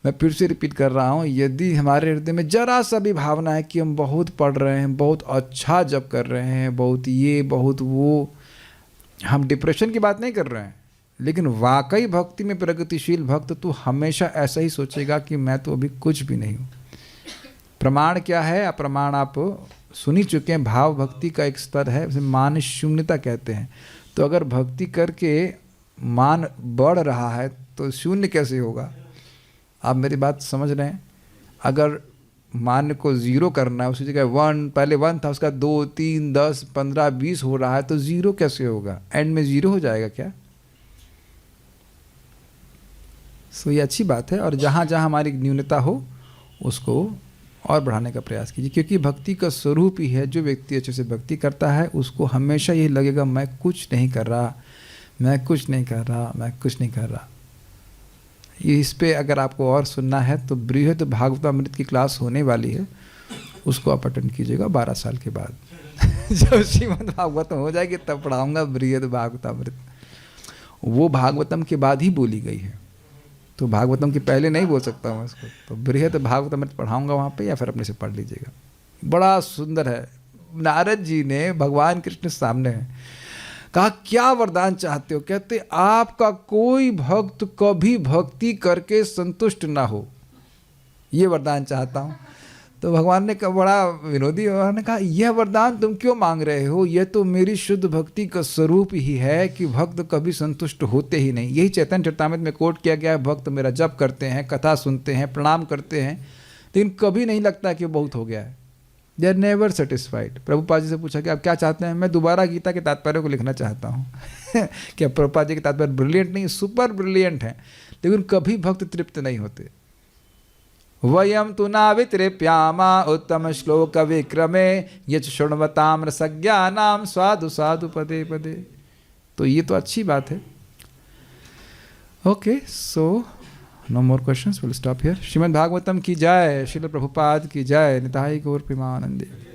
मैं फिर से रिपीट कर रहा हूँ, यदि हमारे हृदय में जरा सा भी भावना है कि हम बहुत पढ़ रहे हैं, बहुत अच्छा जप कर रहे हैं, बहुत ये बहुत वो, हम डिप्रेशन की बात नहीं कर रहे हैं, लेकिन वाकई भक्ति में प्रगतिशील भक्त तो हमेशा ऐसा ही सोचेगा कि मैं तो अभी कुछ भी नहीं हूँ। प्रमाण क्या है? प्रमाण आप सुन ही चुके हैं, भाव भक्ति का एक स्तर है, उसे मान शून्यता कहते हैं। तो अगर भक्ति करके मान बढ़ रहा है तो शून्य कैसे होगा? आप मेरी बात समझ रहे हैं? अगर मान को ज़ीरो करना है, उसी जगह 1, पहले 1 था, उसका 2, 3, 10, 15, 20 हो रहा है, तो ज़ीरो कैसे होगा? एंड में ज़ीरो हो जाएगा क्या? सो ये अच्छी बात है। और जहाँ जहाँ हमारी न्यूनता हो उसको और बढ़ाने का प्रयास कीजिए, क्योंकि भक्ति का स्वरूप ही है, जो व्यक्ति अच्छे से भक्ति करता है उसको हमेशा यही लगेगा मैं कुछ नहीं कर रहा, मैं कुछ नहीं कर रहा, मैं कुछ नहीं कर रहा। इस पे अगर आपको और सुनना है तो बृहद भागवतामृत की क्लास होने वाली है, उसको आप अटेंड कीजिएगा 12 साल के बाद जब श्रीमद् भागवतम हो जाएगी तब पढ़ाऊँगा बृहद भागवतामृत। वो भागवतम के बाद ही बोली गई है, तो भागवतम के पहले नहीं बोल सकता हूँ उसको। तो बृहद भागवतामृत पढ़ाऊँगा वहाँ पे, या फिर अपने से पढ़ लीजिएगा। बड़ा सुंदर है। नारद जी ने भगवान कृष्ण सामने है, कहा क्या वरदान चाहते हो? कहते आपका कोई भक्त कभी भक्ति करके संतुष्ट ना हो, ये वरदान चाहता हूँ। तो भगवान ने कहा, बड़ा विनोदी, भगवान ने कहा यह वरदान तुम क्यों मांग रहे हो? यह तो मेरी शुद्ध भक्ति का स्वरूप ही है कि भक्त कभी संतुष्ट होते ही नहीं। यही चैतन्य चरितामृत में कोट किया गया है, भक्त मेरा जप करते हैं, कथा सुनते हैं, प्रणाम करते हैं, लेकिन कभी नहीं लगता कि बहुत हो गया है। They are never satisfied. Prabhupada ji से पूछा कि आप क्या चाहते हैं? मैं दोबारा गीता के तात्पर्य को लिखना चाहता हूँ क्या प्रभुपाद जी के तात्पर्य ब्रिलियंट नहीं, सुपर ब्रिलियंट हैं, लेकिन कभी भक्त तृप्त नहीं होते। वयम तु नावितृप्यामा उत्तम श्लोक विक्रमे यच शृण्वताम रसज्ञानाम स्वादु साधु पदे पदे। तो ये तो अच्छी बात है। Okay, so no more questions, will stop here. Srimad Bhagavatam की जय, श्रील प्रभुपाद की जय, निताई गौर प्रेमानंदे।